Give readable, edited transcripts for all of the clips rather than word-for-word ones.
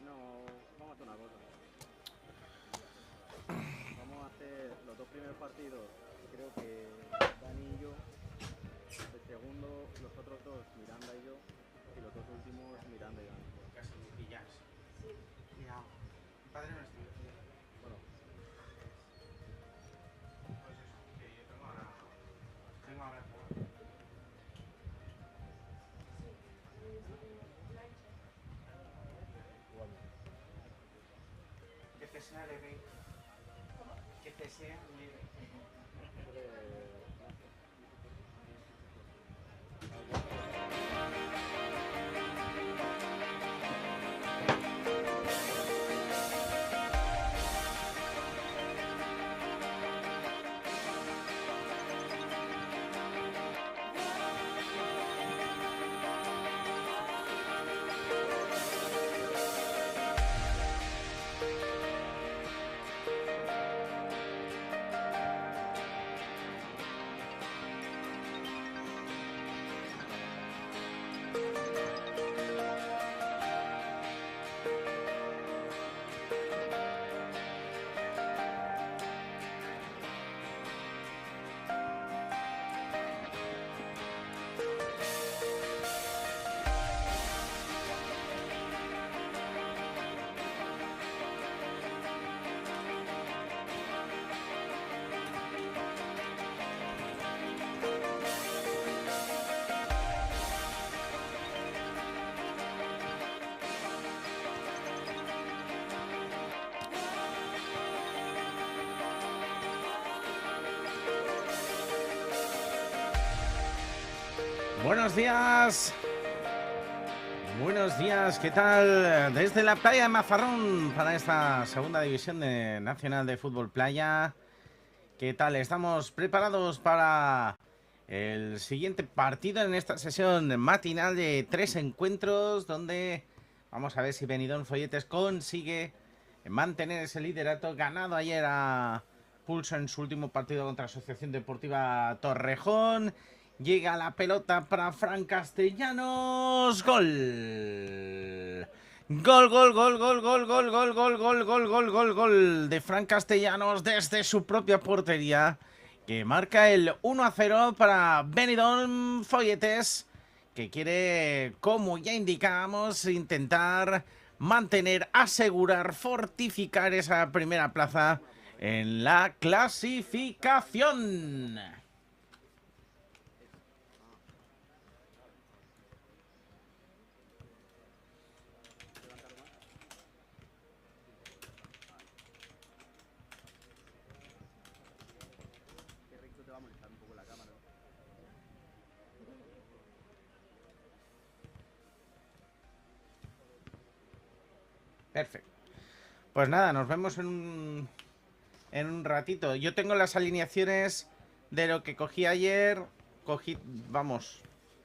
No, vamos a hacer una cosa. Vamos a hacer los dos primeros partidos, creo que Dani y yo. El segundo, los otros dos, Miranda y yo. Y los dos últimos, Miranda y Dani. Casi me pillas. Sí. Cuidado. Padre nuestro. Bueno, Pues eso, que yo tengo ahora. Tengo ahora. Que te sea leve. ¿Cómo? Que te sea leve. Buenos días, ¿qué tal? Desde la playa de Mazarrón para esta segunda división nacional de fútbol playa. ¿Qué tal? Estamos preparados para el siguiente partido en esta sesión matinal de 3 encuentros, donde vamos a ver si Benidorm Folletes consigue mantener ese liderato ganado ayer a pulso en su último partido contra Asociación Deportiva Torrejón. Llega la pelota para Fran Castellanos. Gol. Gol de Fran Castellanos desde su propia portería, que marca el 1-0 para Benidorm Folletes, que quiere, como ya indicábamos, intentar mantener, asegurar, fortificar esa primera plaza en la clasificación. Perfecto. Pues nada, nos vemos en un ratito. Yo tengo las alineaciones de lo que cogí ayer. Vamos,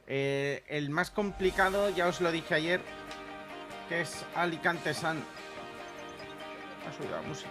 el más complicado, ya os lo dije ayer, que es Alicante San. Ha subido la música.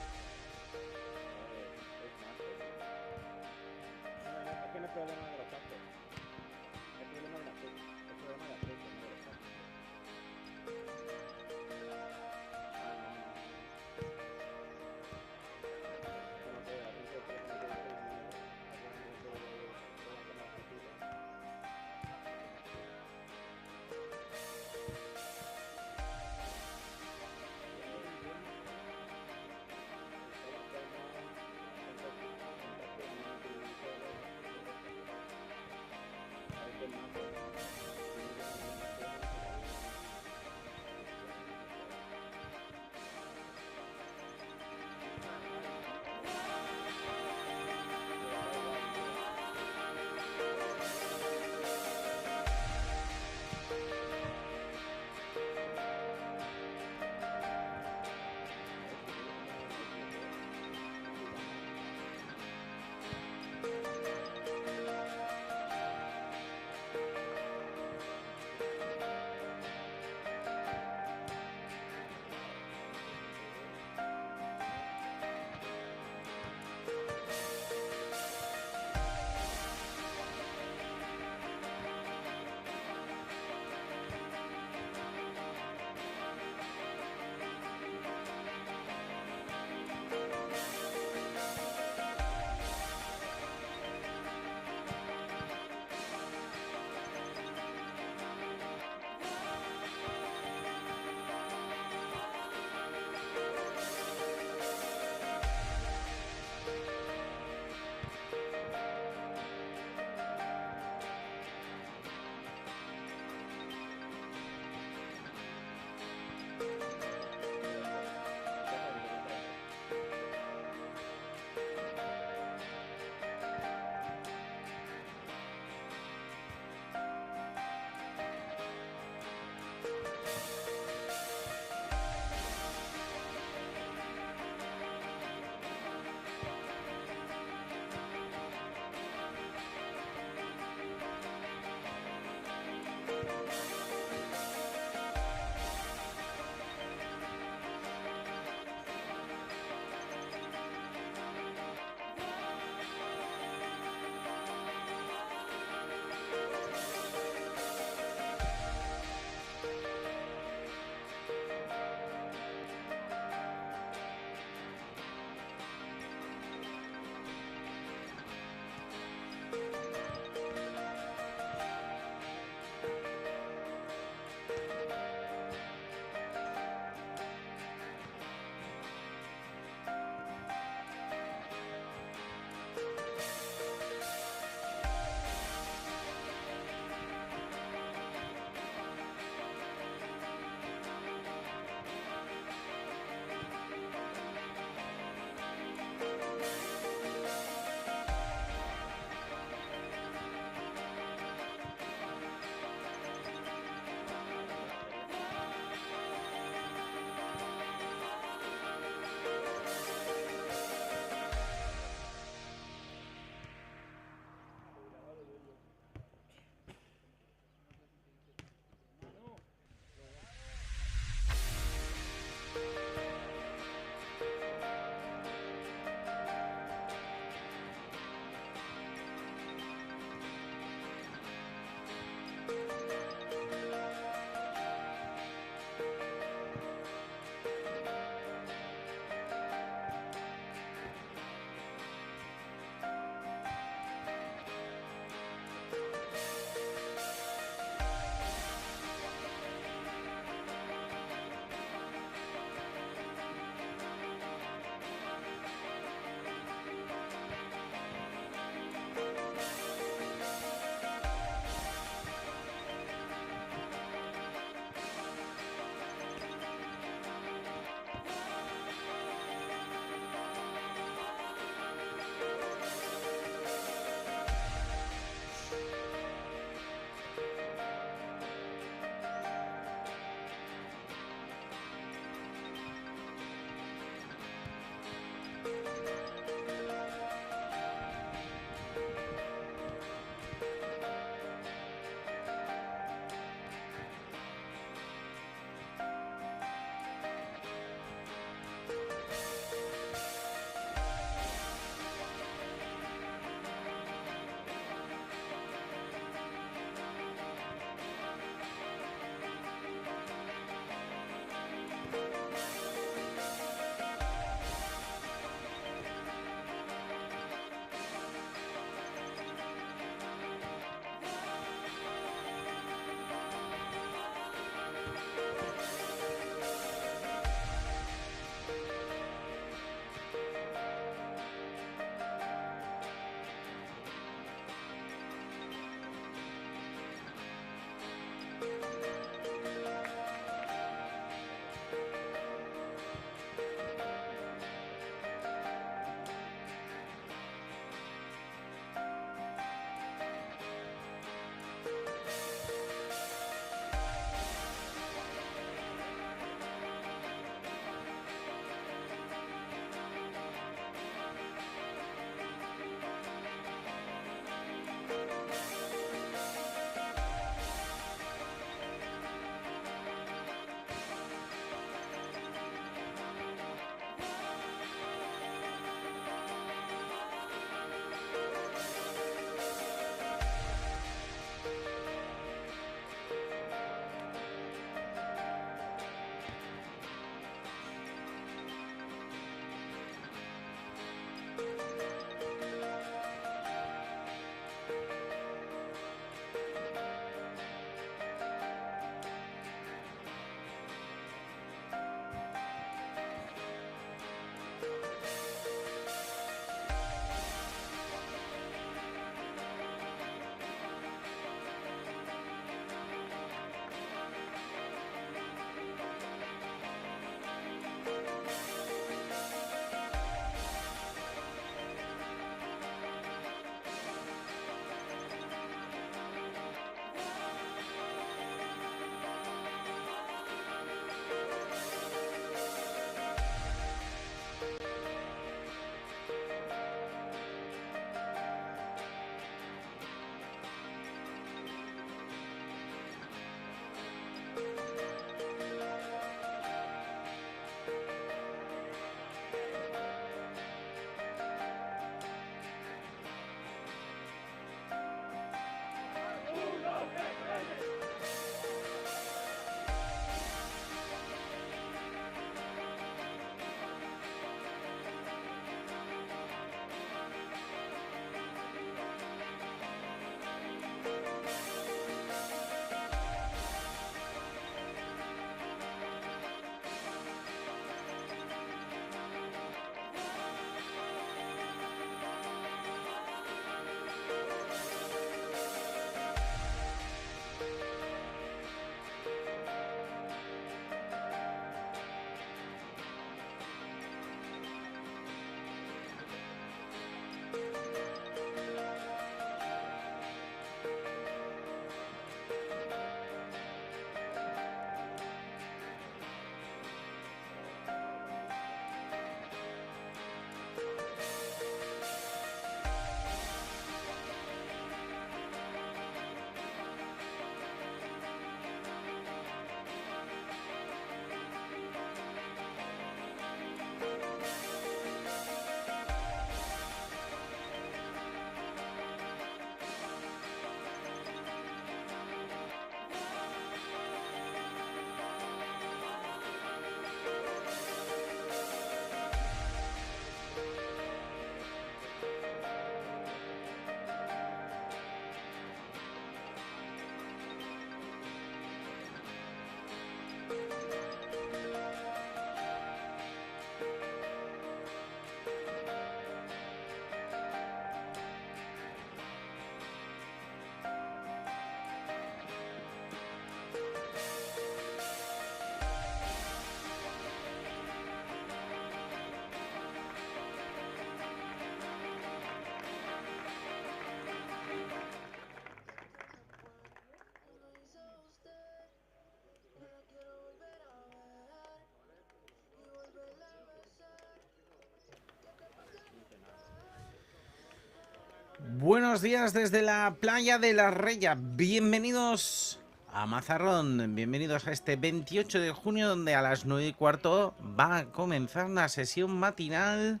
Buenos días desde la playa de la Rella. Bienvenidos a Mazarrón. Bienvenidos a este 28 de junio, donde a las 9:15 va a comenzar una sesión matinal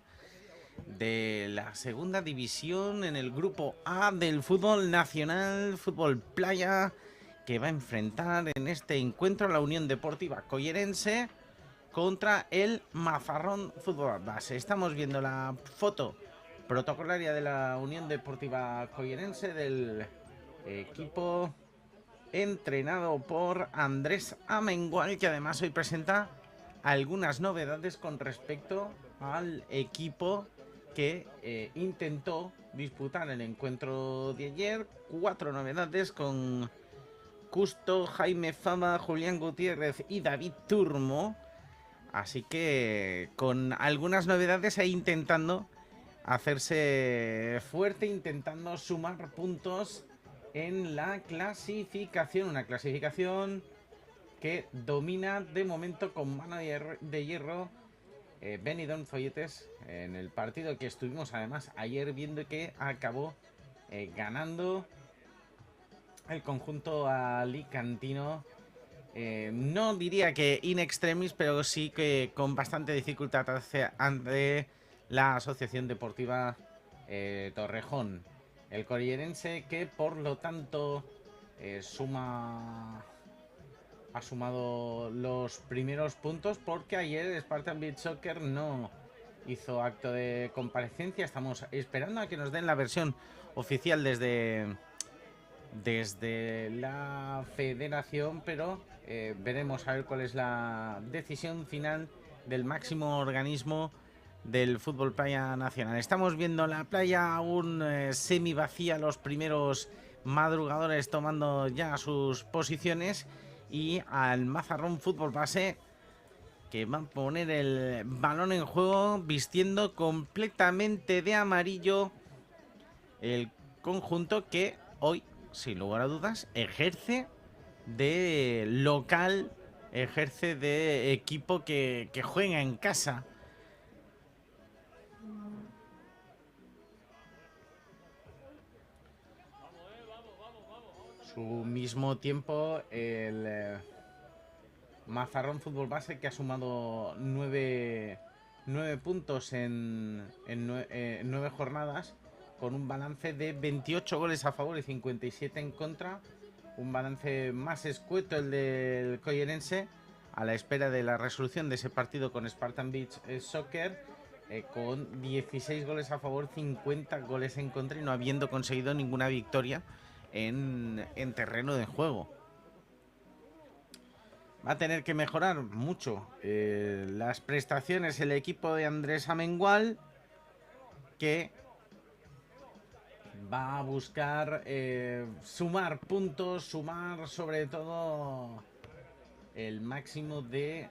de la segunda división en el grupo A del fútbol nacional, fútbol playa, que va a enfrentar en este encuentro a la Unión Deportiva Collerense contra el Mazarrón Fútbol Base. Estamos viendo la foto protocolaria de la Unión Deportiva Collerense, del equipo entrenado por Andrés Amengual, que además hoy presenta algunas novedades con respecto al equipo que intentó disputar el encuentro de ayer. 4 novedades con Custo, Jaime Fama, Julián Gutiérrez y David Turmo. Así que con algunas novedades e intentando hacerse fuerte, intentando sumar puntos en la clasificación. Una clasificación que domina de momento con mano de hierro Benidorm Folletes, en el partido que estuvimos además ayer viendo, que acabó ganando el conjunto alicantino. No diría que in extremis, pero sí que con bastante dificultad ante la Asociación Deportiva Torrejón. El collerense, que por lo tanto ha sumado los primeros puntos, porque ayer Spartan Beach Soccer no hizo acto de comparecencia. Estamos esperando a que nos den la versión oficial desde la federación, pero veremos a ver cuál es la decisión final del máximo organismo del fútbol playa nacional. Estamos viendo la playa aún semi vacía, los primeros madrugadores tomando ya sus posiciones, y al Mazarrón Fútbol Base, que va a poner el balón en juego vistiendo completamente de amarillo el conjunto que hoy, sin lugar a dudas, ejerce de local, ejerce de equipo que juega en casa. Su mismo tiempo, el Mazarrón Fútbol Base, que ha sumado 9 puntos en 9 jornadas, con un balance de 28 goles a favor y 57 en contra. Un balance más escueto el del collerense, a la espera de la resolución de ese partido con Spartan Beach Soccer, con 16 goles a favor, 50 goles en contra, y no habiendo conseguido ninguna victoria en terreno de juego. Va a tener que mejorar mucho las prestaciones el equipo de Andrés Amengual, que va a buscar sumar puntos, sumar sobre todo el máximo de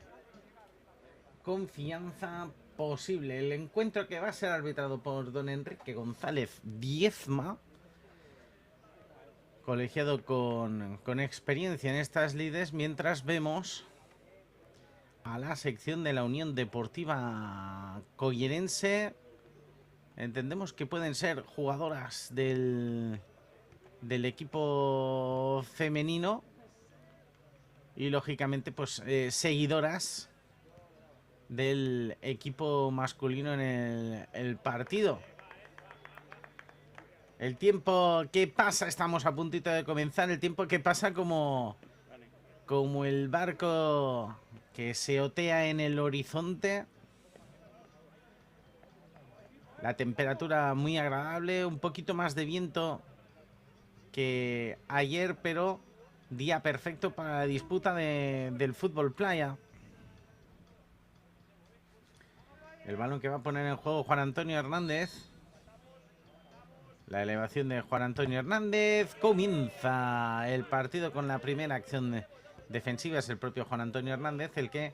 confianza posible. El encuentro, que va a ser arbitrado por don Enrique González Diezma, colegiado con experiencia en estas lides, mientras vemos a la sección de la Unión Deportiva Collerense. Entendemos que pueden ser jugadoras del equipo femenino y lógicamente pues seguidoras del equipo masculino en el partido. El tiempo que pasa, estamos a puntito de comenzar, el tiempo que pasa como el barco que se otea en el horizonte. La temperatura muy agradable, un poquito más de viento que ayer, pero día perfecto para la disputa del fútbol playa. El balón que va a poner en juego Juan Antonio Hernández. La elevación de Juan Antonio Hernández. Comienza el partido con la primera acción defensiva. Es el propio Juan Antonio Hernández el que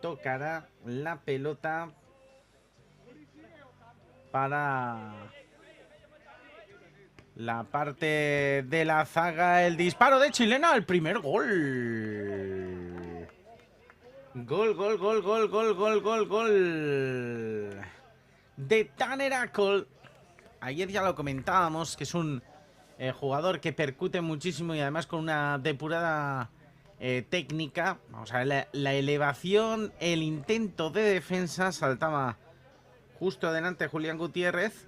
tocará la pelota para la parte de la zaga. El disparo de Chilena, el primer gol. Gol de Tanner Acol. ayer ya lo comentábamos, que es un jugador que percute muchísimo y además con una depurada técnica. Vamos a ver, la elevación, el intento de defensa, saltaba justo adelante Julián Gutiérrez,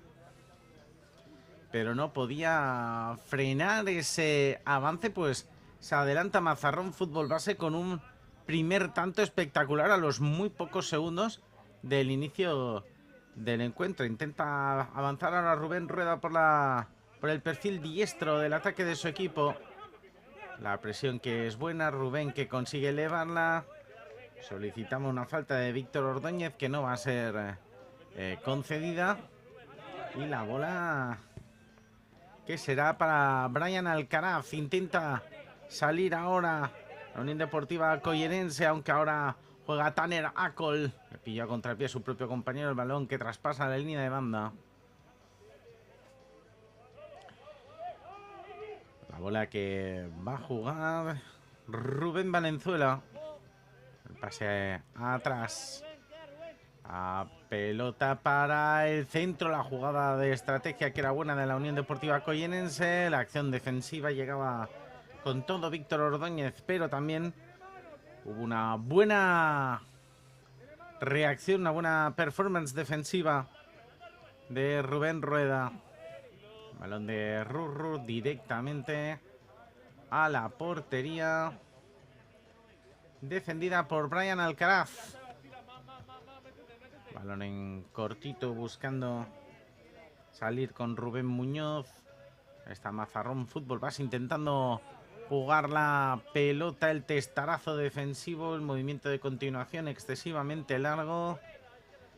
pero no podía frenar ese avance, pues se adelanta Mazarrón Fútbol Base con un primer tanto espectacular a los muy pocos segundos del inicio del encuentro. Intenta avanzar ahora Rubén Rueda por el perfil diestro del ataque de su equipo. La presión que es buena, Rubén que consigue elevarla. Solicitamos una falta de Víctor Ordóñez que no va a ser concedida. Y la bola que será para Brian Alcaraz. Intenta salir ahora la Unión Deportiva Collerense, aunque ahora juega Tanner Acol. Le pilla a contrapié a su propio compañero el balón que traspasa la línea de banda. La bola que va a jugar Rubén Valenzuela. El pase atrás. A pelota para el centro. La jugada de estrategia que era buena de la Unión Deportiva Collenense. La acción defensiva llegaba con todo Víctor Ordóñez, pero también hubo una buena reacción, una buena performance defensiva de Rubén Rueda. Balón de Rurru directamente a la portería. Defendida por Brian Alcaraz. Balón en cortito buscando salir con Rubén Muñoz. Está Mazarrón Fútbol Base intentando jugar la pelota, el testarazo defensivo, el movimiento de continuación excesivamente largo.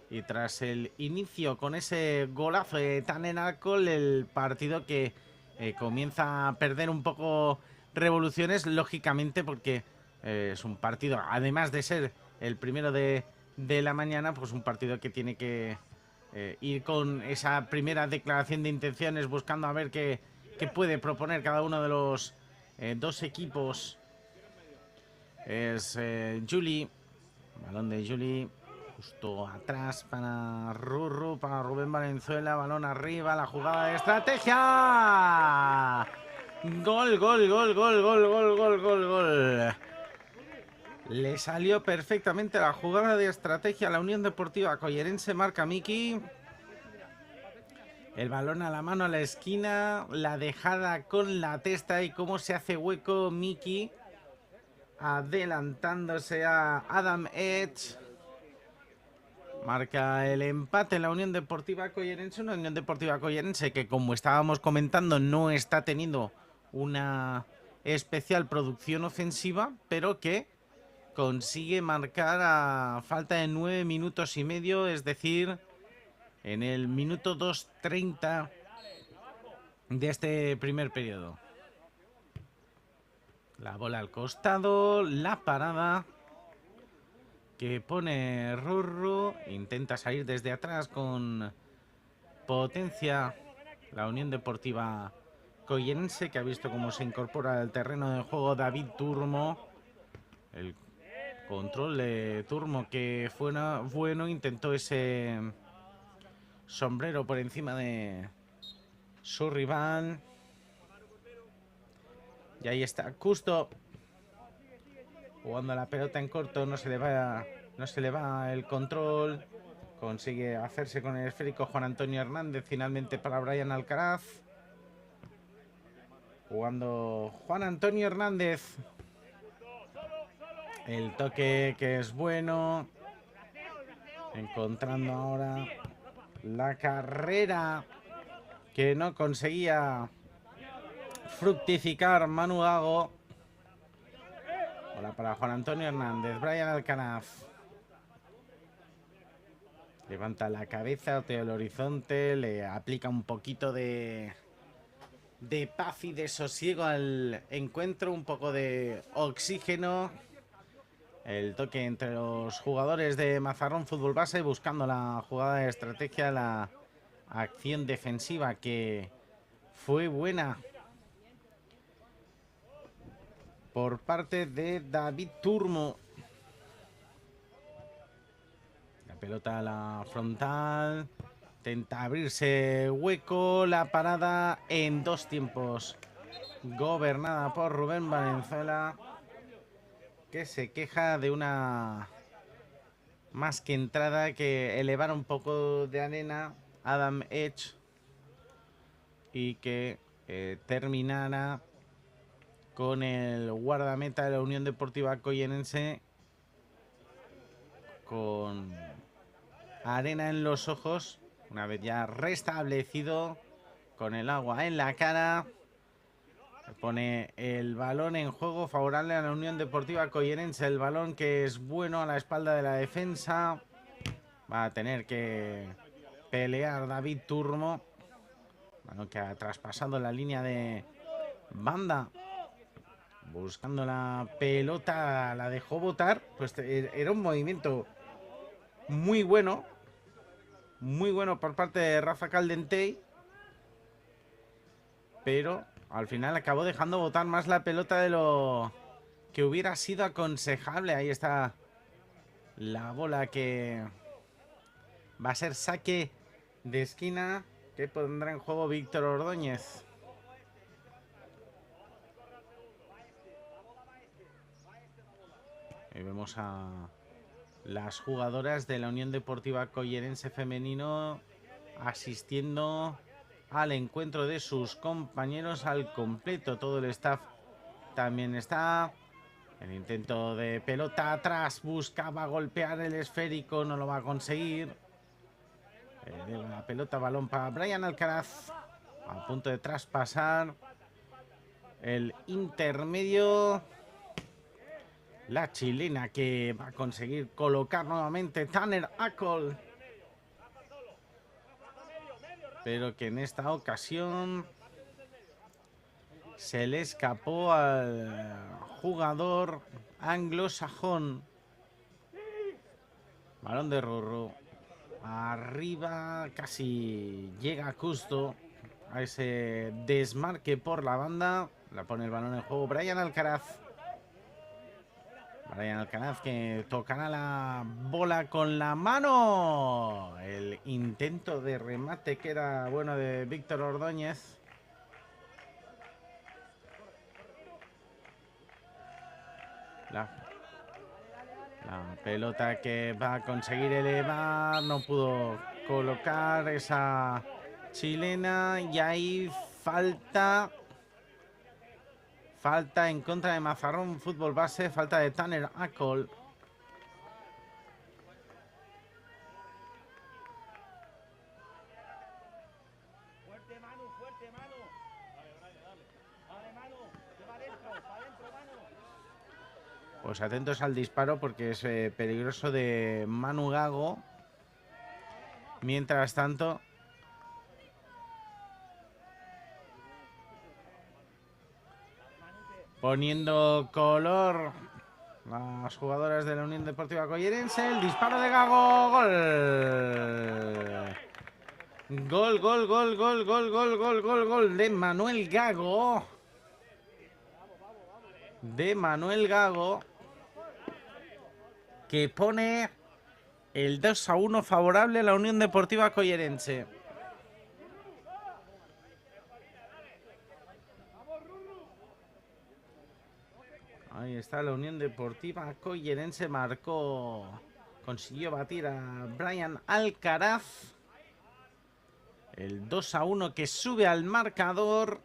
Y tras el inicio con ese golazo de Tanner Acol, el partido que comienza a perder un poco revoluciones, lógicamente, porque es un partido, además de ser el primero de la mañana, pues un partido que tiene que ir con esa primera declaración de intenciones, buscando a ver qué puede proponer cada uno de los dos equipos. Es Juli, balón de Juli, justo atrás para Rurru, para Rubén Valenzuela, balón arriba, la jugada de estrategia. Gol, gol, gol, gol, gol, gol, gol, gol, gol. Le salió perfectamente la jugada de estrategia a la Unión Deportiva Collerense, marca Miki. El balón a la mano a la esquina, la dejada con la testa y cómo se hace hueco Miki, adelantándose a Adam Edge. Marca el empate en la Unión Deportiva Collerense, una Unión Deportiva Collerense que, como estábamos comentando, no está teniendo una especial producción ofensiva, pero que consigue marcar a falta de 9 minutos y medio, es decir, en el minuto 2:30 de este primer periodo. La bola al costado, la parada que pone Rurru, intenta salir desde atrás con potencia la Unión Deportiva Collenense, que ha visto cómo se incorpora al terreno de juego David Turmo. El control de Turmo que fue bueno, intentó ese sombrero por encima de su rival. Y ahí está Custo jugando la pelota en corto, no se le va el control. Consigue hacerse con el esférico Juan Antonio Hernández, finalmente para Brian Alcaraz. Jugando Juan Antonio Hernández. El toque que es bueno. Encontrando ahora la carrera que no conseguía fructificar Manu Gago. Hola para Juan Antonio Hernández. Brian Alcaraz levanta la cabeza hacia el horizonte, le aplica un poquito de paz y de sosiego al encuentro, un poco de oxígeno. El toque entre los jugadores de Mazarrón Fútbol Base buscando la jugada de estrategia, la acción defensiva que fue buena por parte de David Turmo. La pelota a la frontal, Intenta abrirse hueco. La parada en 2 tiempos. Gobernada por Rubén Valenzuela, que se queja de una más que entrada que elevara un poco de arena Adam Edge y que terminara con el guardameta de la Unión Deportiva Collerense con arena en los ojos, una vez ya restablecido, con el agua en la cara. Pone el balón en juego favorable a la Unión Deportiva Collerense. El balón que es bueno a la espalda de la defensa. Va a tener que pelear David Turmo. Balón que ha traspasado la línea de banda. Buscando la pelota, la dejó botar. Pues era un movimiento muy bueno. Muy bueno por parte de Rafa Caldentey. Pero al final acabó dejando botar más la pelota de lo que hubiera sido aconsejable. Ahí está la bola que va a ser saque de esquina que pondrá en juego Víctor Ordóñez. Ahí vemos a las jugadoras de la Unión Deportiva Collerense femenino asistiendo al encuentro de sus compañeros al completo. Todo el staff también está. El intento de pelota atrás, buscaba golpear el esférico, no lo va a conseguir. La pelota, balón para Brian Alcaraz, a punto de traspasar el intermedio. La chilena que va a conseguir colocar nuevamente Tanner Acol, pero que en esta ocasión se le escapó al jugador anglosajón. Balón de Rorro. Arriba, casi llega justo a ese desmarque por la banda. La pone el balón en juego Brian Alcaraz. Brian Alcaraz que tocará la bola con la mano. El intento de remate que era bueno de Víctor Ordóñez. La pelota que va a conseguir elevar. No pudo colocar esa chilena. Y ahí falta en contra de Mazarrón Fútbol Base. Falta de Tanner Acol. Fuerte, Manu, fuerte, Manu. Dale, Manu, que va adentro, Manu. Pues atentos al disparo porque es peligroso de Manu Gago. Mientras tanto, poniendo color las jugadoras de la Unión Deportiva Collerense. El disparo de Gago. Gol. Gol de Manuel Gago. Que pone el 2-1 favorable a la Unión Deportiva Collerense. Ahí está la Unión Deportiva Collerense. Consiguió batir a Brian Alcaraz. El 2-1 que sube al marcador.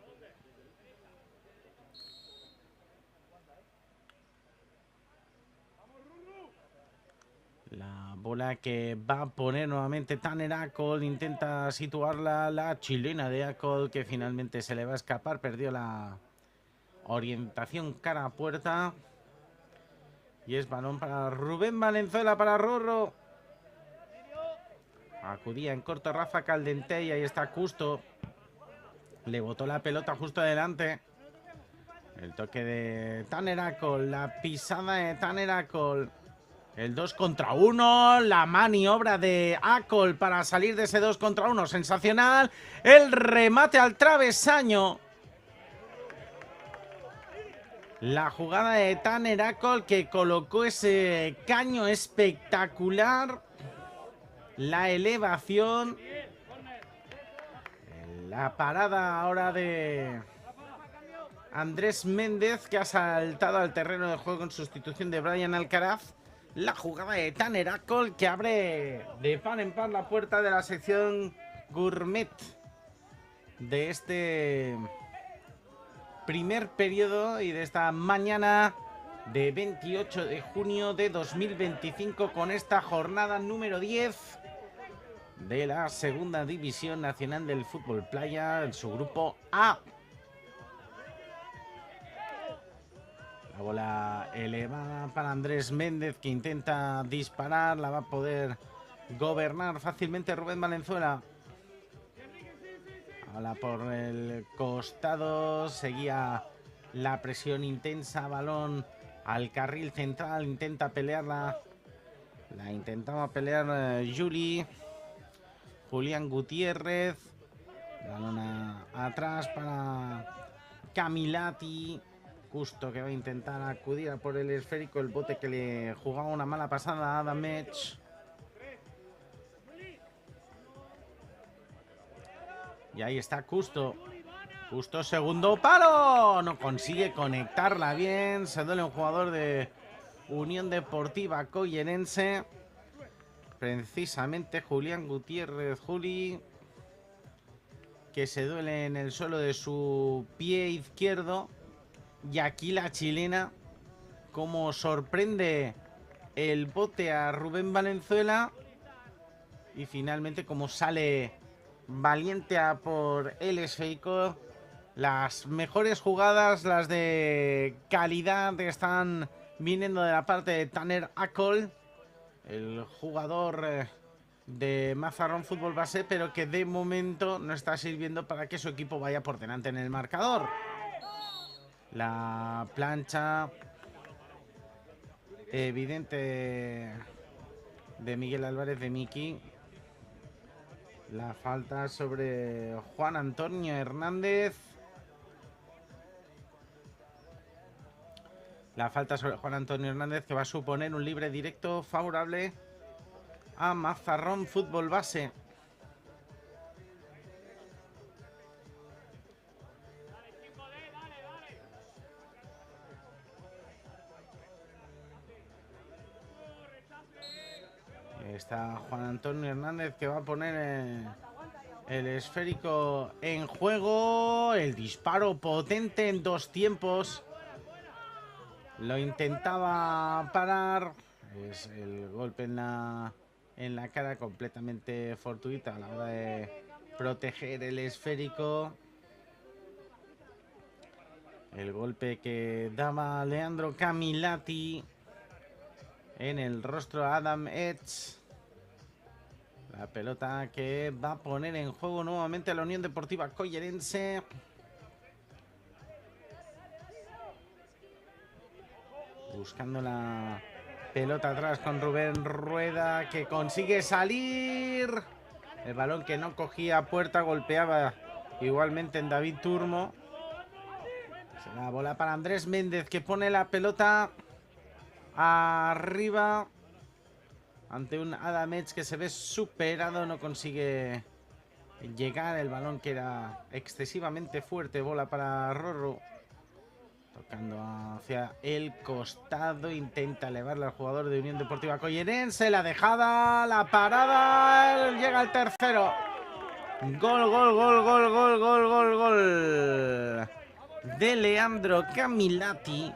La bola que va a poner nuevamente Tanner Acol. Intenta situarla la chilena de Acol, que finalmente se le va a escapar. Perdió la orientación cara a puerta. Y es balón para Rubén Valenzuela, para Rorro. Acudía en corto Rafa Caldentey. Ahí está Custo. Le botó la pelota justo adelante. El toque de Tanner Acol. La pisada de Tanner Acol. El 2 contra 1. La maniobra de Acol para salir de ese 2 contra 1. Sensacional. El remate al travesaño. La jugada de Tanner Acol que colocó ese caño espectacular. La elevación La parada ahora de Andrés Méndez, que ha saltado al terreno de juego en sustitución de Brian Alcaraz. La jugada de Tanner Acol, que abre de par en par la puerta de la sección gourmet de este primer periodo y de esta mañana de 28 de junio de 2025, con esta jornada número 10 de la Segunda División Nacional del Fútbol Playa en su grupo A. La bola elevada para Andrés Méndez, que intenta disparar, la va a poder gobernar fácilmente Rubén Valenzuela. Ahora por el costado, seguía la presión intensa, balón al carril central, intenta pelearla. La intentaba pelear Julián Gutiérrez. Balón atrás para Camilati. Justo, que va a intentar acudir a por el esférico, el bote que le jugaba una mala pasada a Adam Edge. Y ahí está Justo. Justo, segundo palo. No consigue conectarla bien. Se duele un jugador de Unión Deportiva Collerense. Precisamente Julián Gutiérrez, Juli, que se duele en el suelo de su pie izquierdo. Y aquí la chilena, como sorprende el bote a Rubén Valenzuela. Y finalmente, como sale valiente a por el esférico. Las mejores jugadas, las de calidad, están viniendo de la parte de Tanner Acol, el jugador de Mazarrón Fútbol Base, pero que de momento no está sirviendo para que su equipo vaya por delante en el marcador. La plancha evidente de Miguel Álvarez de Miki. La falta sobre Juan Antonio Hernández. La falta sobre Juan Antonio Hernández, que va a suponer un libre directo favorable a Mazarrón Fútbol Base. Está Juan Antonio Hernández, que va a poner el esférico en juego. El disparo potente en dos tiempos. Lo intentaba parar. Es el golpe en la cara, completamente fortuito a la hora de proteger el esférico. El golpe que daba Leandro Camilati en el rostro a Adam Edge. La pelota que va a poner en juego nuevamente a la Unión Deportiva Collerense. Buscando la pelota atrás con Rubén Rueda, que consigue salir. El balón que no cogía puerta, golpeaba igualmente en David Turmo. La bola para Andrés Méndez, que pone la pelota arriba ante un Adam Edge que se ve superado. No consigue llegar el balón, que era excesivamente fuerte. Bola para Rorro, tocando hacia el costado. Intenta elevarla al jugador de Unión Deportiva Collerense. La dejada, la parada. Llega el tercero. Gol, gol, gol, gol, gol, gol, gol, gol de Leandro Camilati,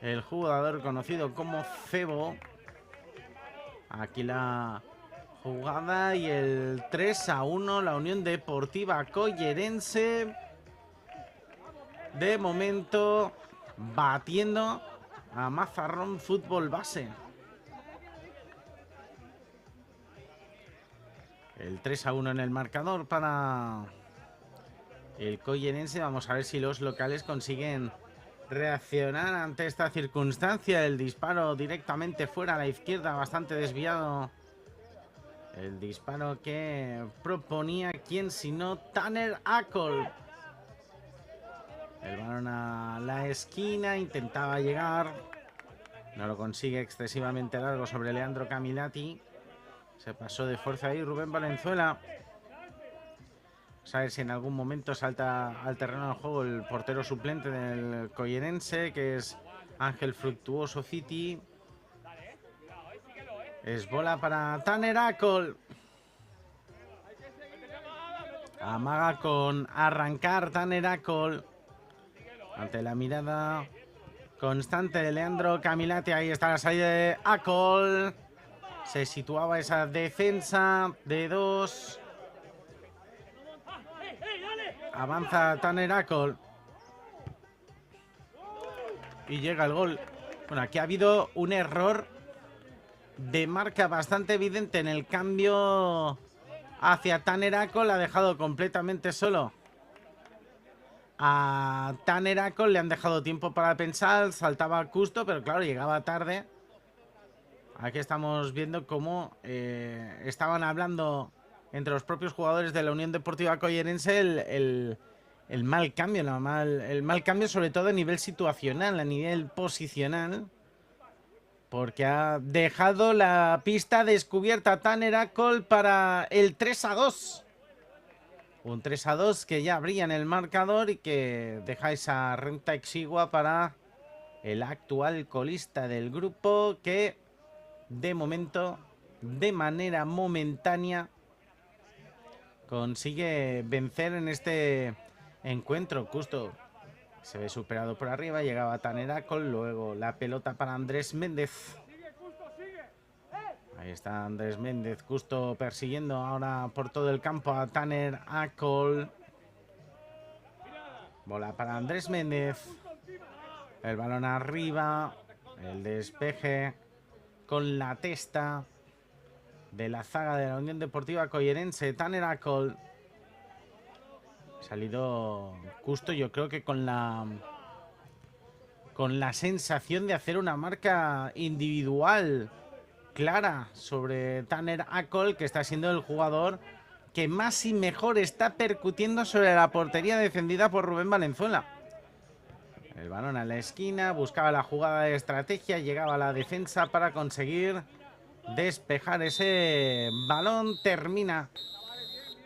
el jugador conocido como Cebo. Aquí la jugada y el 3-1. La Unión Deportiva Collerense, de momento, batiendo a Mazarrón Fútbol Base. El 3-1 en el marcador para el Collerense. Vamos a ver si los locales consiguen reaccionar ante esta circunstancia. El disparo directamente fuera a la izquierda, bastante desviado. El disparo que proponía quien sino Tanner Acol. El balón a la esquina, intentaba llegar. No lo consigue, excesivamente largo sobre Leandro Camilati. Se pasó de fuerza ahí Rubén Valenzuela. Vamos a ver si en algún momento salta al terreno de juego el portero suplente del Collerense, que es Ángel Fructuoso City. Es bola para Tanner Acol. Amaga con arrancar Tanner Acol. Ante la mirada constante de Leandro Camilati. Ahí está la salida de Acol. Se situaba esa defensa de 2. Avanza Tanner Acol. Y llega el gol. Bueno, aquí ha habido un error de marca bastante evidente en el cambio hacia Tanner Acol. Ha dejado completamente solo a Tanner Acol. Le han dejado tiempo para pensar. Saltaba Custo, pero claro, llegaba tarde. Aquí estamos viendo cómo estaban hablando entre los propios jugadores de la Unión Deportiva Collerense el mal cambio, el mal cambio sobre todo a nivel situacional, a nivel posicional, porque ha dejado la pista descubierta Tanner Acol para el 3-2. Un 3-2 que ya abría en el marcador y que deja esa renta exigua para el actual colista del grupo, que de momento, de manera momentánea, consigue vencer en este encuentro. Custo se ve superado por arriba, llegaba Tanner Acol, luego la pelota para Andrés Méndez. Ahí está Andrés Méndez, Custo persiguiendo ahora por todo el campo a Tanner Acol. Bola para Andrés Méndez. El balón arriba, el despeje con la testa de la zaga de la Unión Deportiva Collerense. Tanner Acol. Salido Custo, yo creo que con la sensación de hacer una marca individual clara sobre Tanner Acol, que está siendo el jugador que más y mejor está percutiendo sobre la portería defendida por Rubén Valenzuela. El balón a la esquina, buscaba la jugada de estrategia, llegaba a la defensa para conseguir despejar ese balón. Termina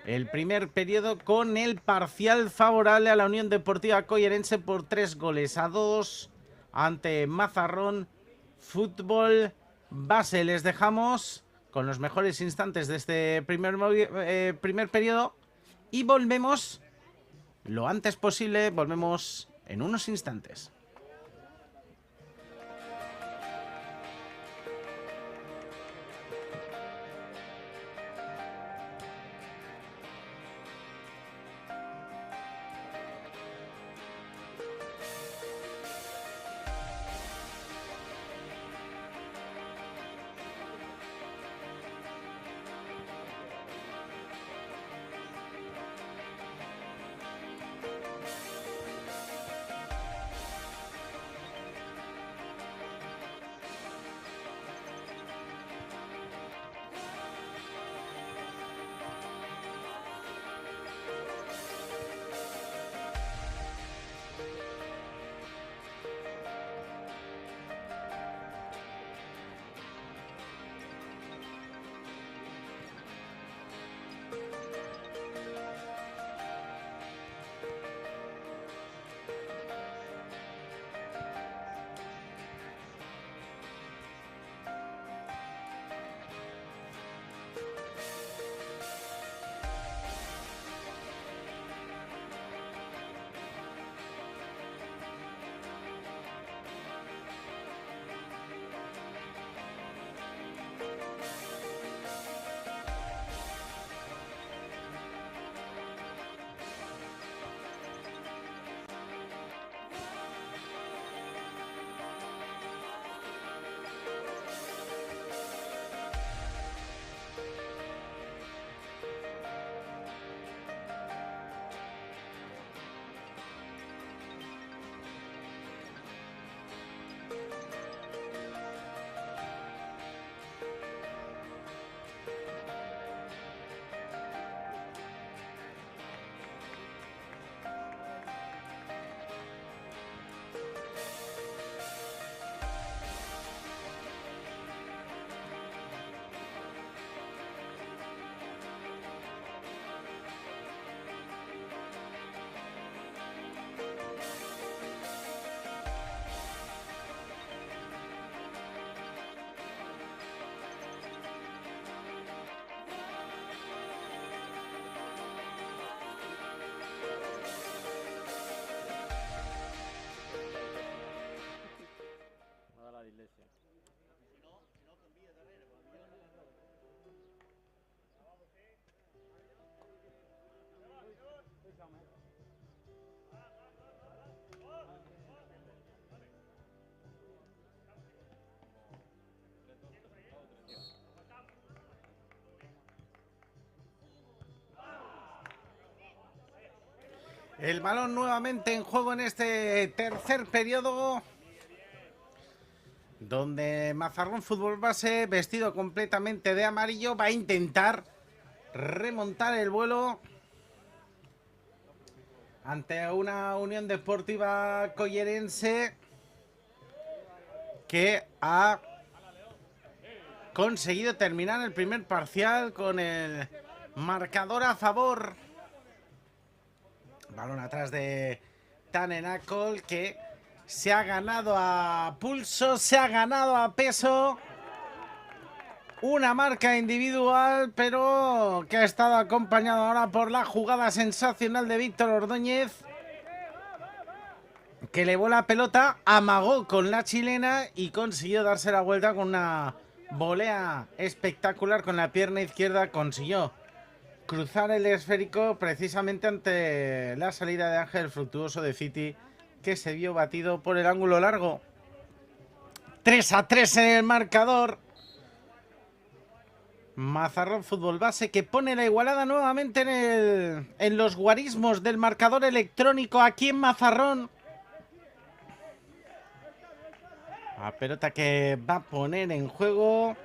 el primer periodo con el parcial favorable a la Unión Deportiva Collerense por 3-2 ante Mazarrón Fútbol Base. Les dejamos con los mejores instantes de este primer periodo y volvemos lo antes posible. Volvemos en unos instantes. El balón nuevamente en juego en este tercer periodo, donde Mazarrón Fútbol Base, vestido completamente de amarillo, va a intentar remontar el vuelo ante una Unión Deportiva Collerense que ha conseguido terminar el primer parcial con el marcador a favor. Balón atrás de Tanner Acol, que se ha ganado a pulso, se ha ganado a peso. Una marca individual, pero que ha estado acompañado ahora por la jugada sensacional de Víctor Ordóñez, que elevó la pelota, amagó con la chilena y consiguió darse la vuelta con una volea espectacular con la pierna izquierda. Consiguió cruzar el esférico precisamente ante la salida de Ángel Fructuoso de City, que se vio batido por el ángulo largo. 3-3 en el marcador. Mazarrón Fútbol Base, que pone la igualada nuevamente en los guarismos del marcador electrónico aquí en Mazarrón. La pelota que va a poner en juego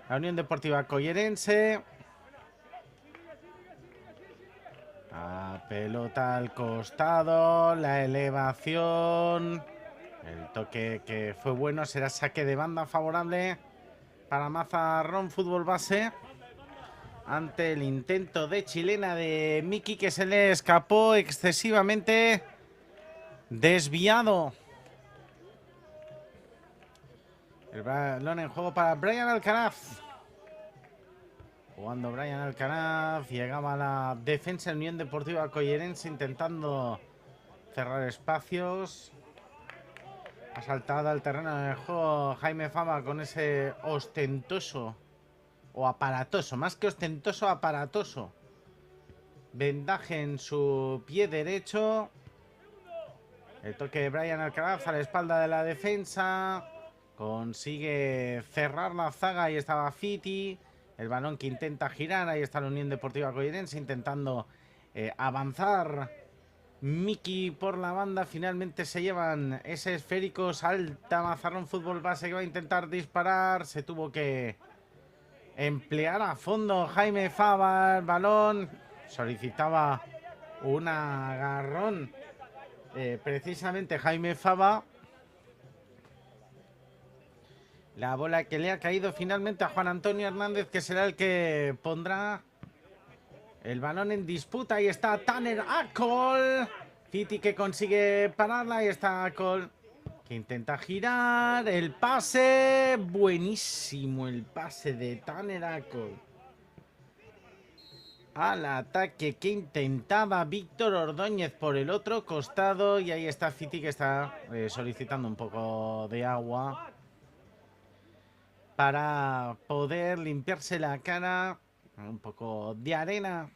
la Unión Deportiva Collerense. La pelota al costado, la elevación, el toque que fue bueno, será saque de banda favorable para Mazarrón Fútbol Base ante el intento de chilena de Miki, que se le escapó excesivamente desviado. El balón en juego para Brian Alcaraz. Jugando Brian Alcaraz, llegaba a la defensa de Unión Deportiva Collerense intentando cerrar espacios. Ha saltado al terreno de juego Jaime Fava con ese ostentoso o aparatoso, más que ostentoso, aparatoso vendaje en su pie derecho. El toque de Brian Alcaraz a la espalda de la defensa. Consigue cerrar la zaga y estaba Fiti. El balón que intenta girar, ahí está la Unión Deportiva Collerense intentando avanzar. Miki por la banda, finalmente se llevan ese esférico. Salta Mazarrón Fútbol Base, que va a intentar disparar. Se tuvo que emplear a fondo Jaime Fava. El balón solicitaba un agarrón precisamente Jaime Fava. La bola que le ha caído finalmente a Juan Antonio Hernández, que será el que pondrá el balón en disputa. Ahí está Tanner Acol. City que consigue pararla. Ahí está Acol, que intenta girar. El pase. Buenísimo el pase de Tanner Acol al ataque que intentaba Víctor Ordóñez por el otro costado. Y ahí está City, que está solicitando un poco de agua para poder limpiarse la cara, un poco de arena.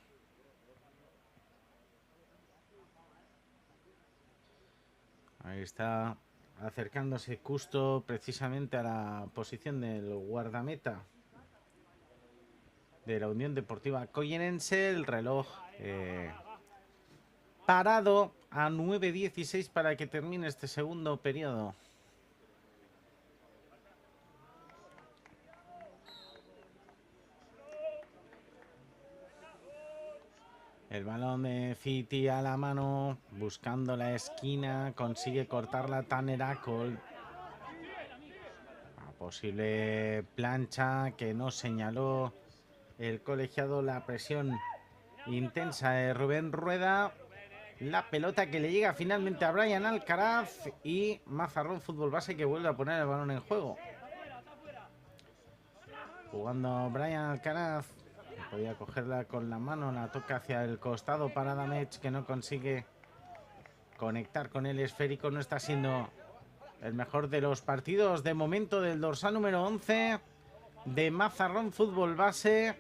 Ahí está acercándose Custo precisamente a la posición del guardameta de la Unión Deportiva Collerense. El reloj parado a 9:16 para que termine este segundo periodo. El balón de Fiti a la mano, buscando la esquina, consigue cortarla Tanner Acol. La posible plancha que no señaló el colegiado, la presión intensa de Rubén Rueda. La pelota que le llega finalmente a Brian Alcaraz y Mazarrón Fútbol Base, que vuelve a poner el balón en juego. Jugando Brian Alcaraz. Podía cogerla con la mano, la toca hacia el costado para Damech, que no consigue conectar con el esférico. No está siendo el mejor de los partidos de momento del dorsal número 11 de Mazarrón Fútbol Base.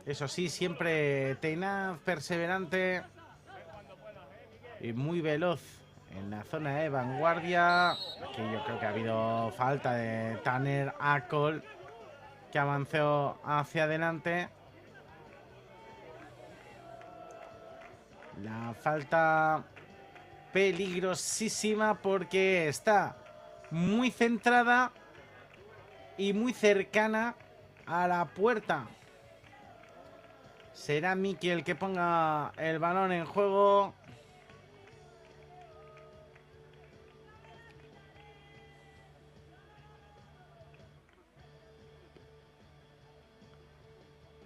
Eso sí, siempre tenaz, perseverante y muy veloz en la zona de vanguardia. Aquí yo creo que ha habido falta de Tanner Acol, que avanzó hacia adelante. La falta peligrosísima porque está muy centrada y muy cercana a la puerta. Será Miki el que ponga el balón en juego.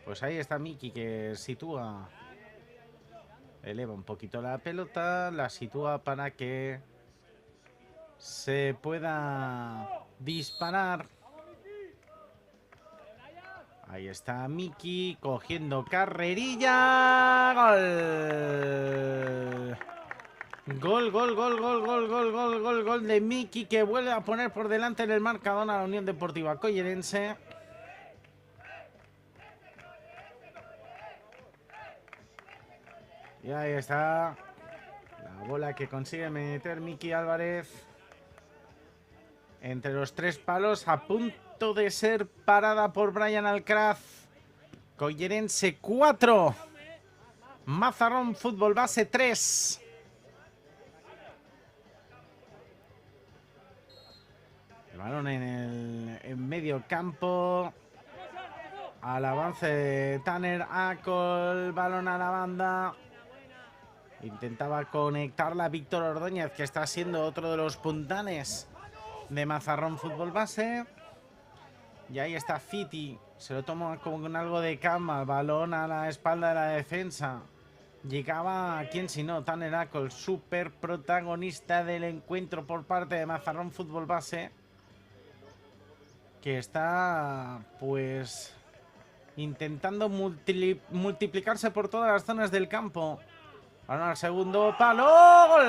Pues ahí está Miki, que sitúa, eleva un poquito la pelota, la sitúa para que se pueda disparar. Ahí está Miki cogiendo carrerilla. Gol. Gol de Miki, que vuelve a poner por delante en el marcador a la Unión Deportiva Collerense. Y ahí está la bola que consigue meter Miki Álvarez entre los 3 palos, a punto de ser parada por Brian Alcaraz. Collerense 4, Mazarrón Fútbol Base 3. El balón en medio campo. Al avance de Tanner Acol, balón a la banda. Intentaba conectarla Víctor Ordóñez, que está siendo otro de los puntanes de Mazarrón Fútbol Base. Y ahí está Fiti. Se lo toma con algo de calma. Balón a la espalda de la defensa. Llegaba, ¿quién si no? Tanner Acol, súper protagonista del encuentro por parte de Mazarrón Fútbol Base, que está, pues, intentando multiplicarse por todas las zonas del campo. Ahora al segundo palo. ¡Gol!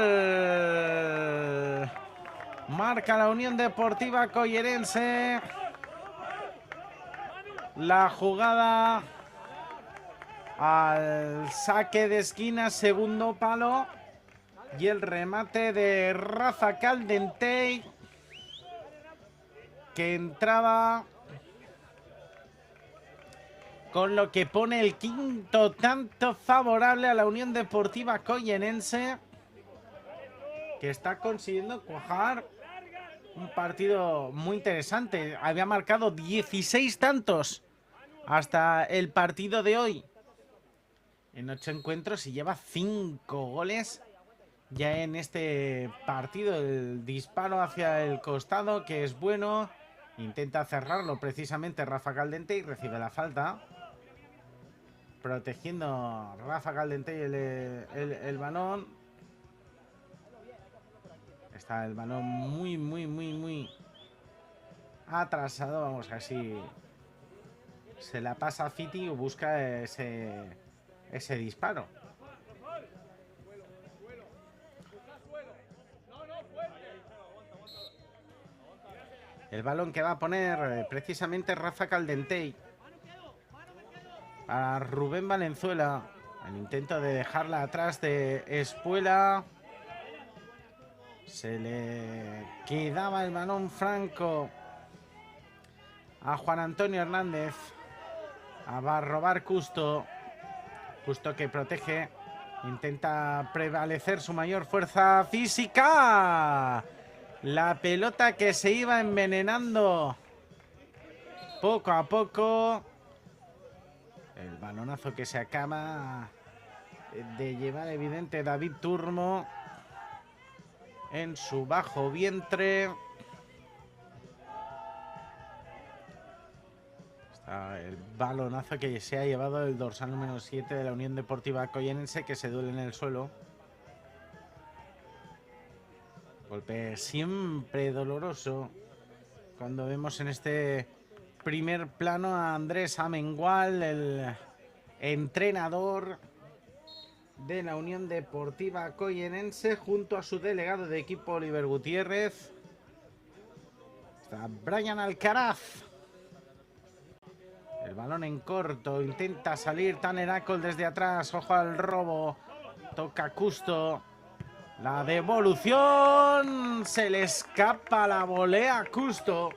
Marca la Unión Deportiva Collerense. La jugada al saque de esquina, segundo palo. Y el remate de Rafa Caldentey, que entraba, con lo que pone el quinto tanto favorable a la Unión Deportiva Collerense, que está consiguiendo cuajar un partido muy interesante. Había marcado 16 tantos hasta el partido de hoy en 8 encuentros y lleva 5 goles ya en este partido. El disparo hacia el costado, que es bueno, intenta cerrarlo precisamente Rafa Caldentey y recibe la falta. Protegiendo Rafa Caldentey el balón. Está el balón muy atrasado. Vamos a ver si se la pasa a Fiti o busca ese disparo. El balón que va a poner precisamente Rafa Caldentey para Rubén Valenzuela. El intento de dejarla atrás de Espuela. Se le quedaba el balón franco a Juan Antonio Hernández. Va a robar Custo. Custo, que protege. Intenta prevalecer su mayor fuerza física. La pelota que se iba envenenando poco a poco. El balonazo que se acaba de llevar, evidente, David Turmo en su bajo vientre. Está el balonazo que se ha llevado el dorsal número 7 de la Unión Deportiva Collerense, que se duele en el suelo. Golpe siempre doloroso cuando vemos en este primer plano a Andrés Amengual, el entrenador de la Unión Deportiva Collerense, junto a su delegado de equipo Oliver Gutiérrez. Está Brian Alcaraz. El balón en corto, intenta salir Tanner Acol desde atrás. Ojo al robo, toca Custo. La devolución, se le escapa la volea a Custo.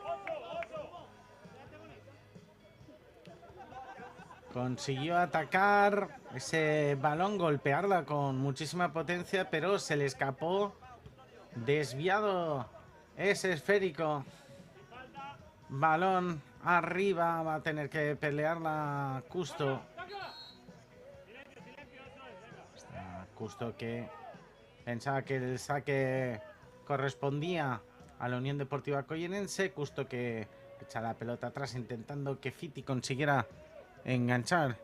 consiguió atacar ese balón, golpearla con muchísima potencia, pero se le escapó. Desviado ese esférico. Balón arriba, va a tener que pelearla Custo. Custo que pensaba que el saque correspondía a la Unión Deportiva Collenense. Custo que echa la pelota atrás intentando que Fiti consiguiera enganchar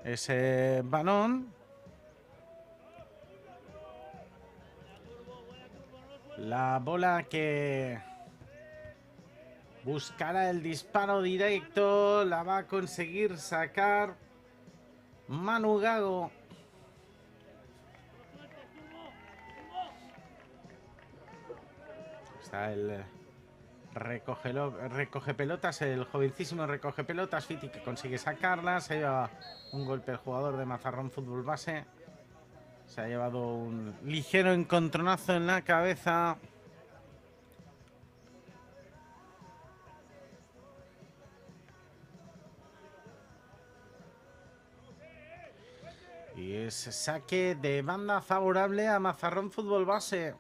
ese balón. La bola que buscará el disparo directo, la va a conseguir sacar Manu Gago. Está el recoge pelotas, el jovencísimo recoge pelotas, Fiti, que consigue sacarlas. Se lleva un golpe el jugador de Mazarrón Fútbol Base. Se ha llevado un ligero encontronazo en la cabeza. Y es saque de banda favorable a Mazarrón Fútbol Base.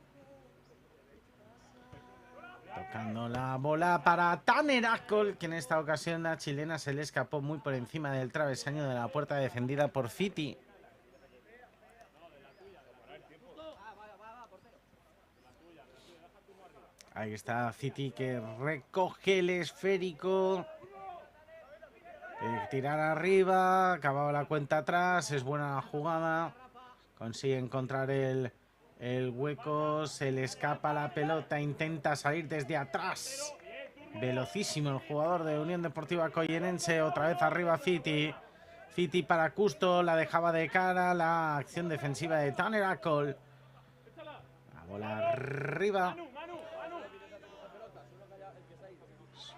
Tocando la bola para Tanner Acol, que en esta ocasión la chilena se le escapó muy por encima del travesaño de la puerta defendida por Fiti. Ahí está Fiti que recoge el esférico. Tirar arriba, acababa la cuenta atrás, es buena la jugada. Consigue encontrar el hueco, se le escapa la pelota, intenta salir desde atrás. Velocísimo el jugador de Unión Deportiva Collenense, otra vez arriba Fiti. Fiti para Custo, la dejaba de cara, la acción defensiva de Tanner Acol. La bola arriba.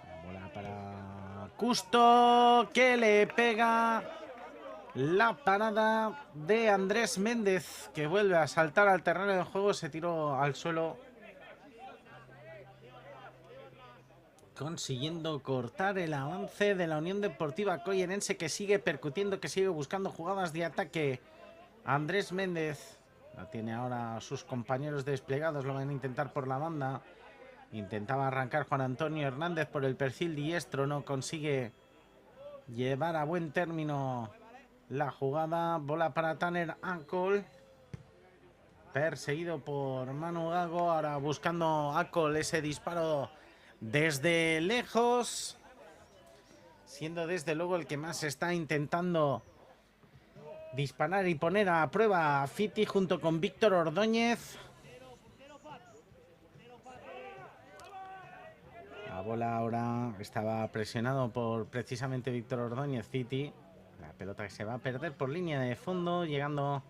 La bola para Custo, que le pega la parada de Andrés Méndez, que vuelve a saltar al terreno de juego, se tiró al suelo, consiguiendo cortar el avance de la Unión Deportiva Collenense, que sigue percutiendo, que sigue buscando jugadas de ataque. Andrés Méndez la tiene ahora sus compañeros desplegados, lo van a intentar por la banda. Intentaba arrancar Juan Antonio Hernández por el perfil diestro, no consigue llevar a buen término la jugada. Bola para Tanner Acol, perseguido por Manu Gago, ahora buscando Acol ese disparo desde lejos, siendo desde luego el que más está intentando disparar y poner a prueba a Fiti junto con Víctor Ordóñez. La bola ahora estaba presionado por precisamente Víctor Ordóñez, Fiti. La pelota que se va a perder por línea de fondo, llegando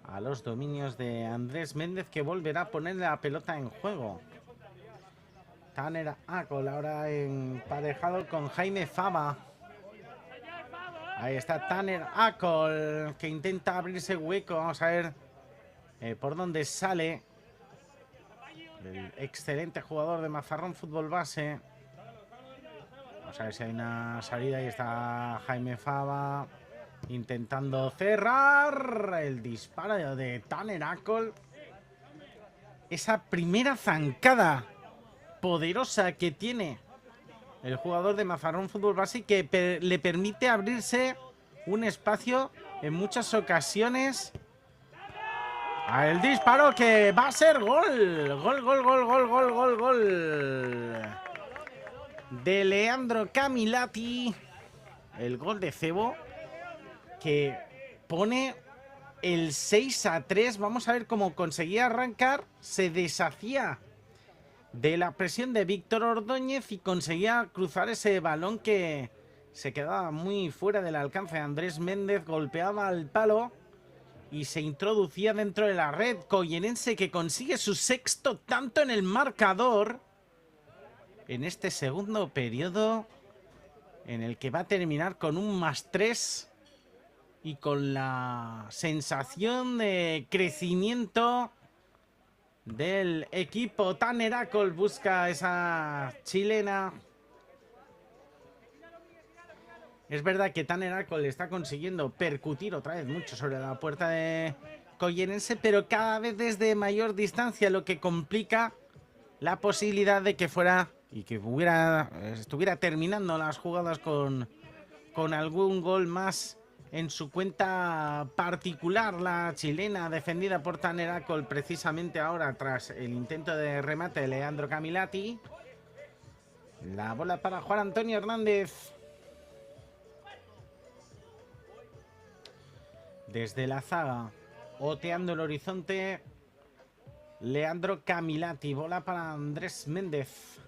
a los dominios de Andrés Méndez, que volverá a poner la pelota en juego. Tanner Acol ahora emparejado con Jaime Fava. Ahí está Tanner Acol, que intenta abrirse hueco. Vamos a ver por dónde sale el excelente jugador de Mazarrón Fútbol Base. Vamos a ver si hay una salida. Ahí está Jaime Fava intentando cerrar el disparo de Tanner Acol. Esa primera zancada poderosa que tiene el jugador de Mazarrón Fútbol Base, que le permite abrirse un espacio en muchas ocasiones. El disparo que va a ser gol. Gol de Leandro Camilati. El gol de Cebo, que pone el 6-3. Vamos a ver cómo conseguía arrancar. Se deshacía de la presión de Víctor Ordóñez y conseguía cruzar ese balón que se quedaba muy fuera del alcance de Andrés Méndez. Golpeaba al palo y se introducía dentro de la red. Collenense que consigue su sexto tanto en el marcador en este segundo periodo, en el que va a terminar con un +3 y con la sensación de crecimiento del equipo. Tanner Acol busca esa chilena. Es verdad que Tanner Arcol está consiguiendo percutir otra vez mucho sobre la puerta de Collerense, pero cada vez desde mayor distancia, lo que complica la posibilidad de que fuera y que estuviera terminando las jugadas con algún gol más en su cuenta particular. La chilena defendida por Tanner Arcol precisamente ahora tras el intento de remate de Leandro Camilati. La bola para Juan Antonio Hernández. Desde la zaga, oteando el horizonte, Leandro Camilati. Bola para Andrés Méndez.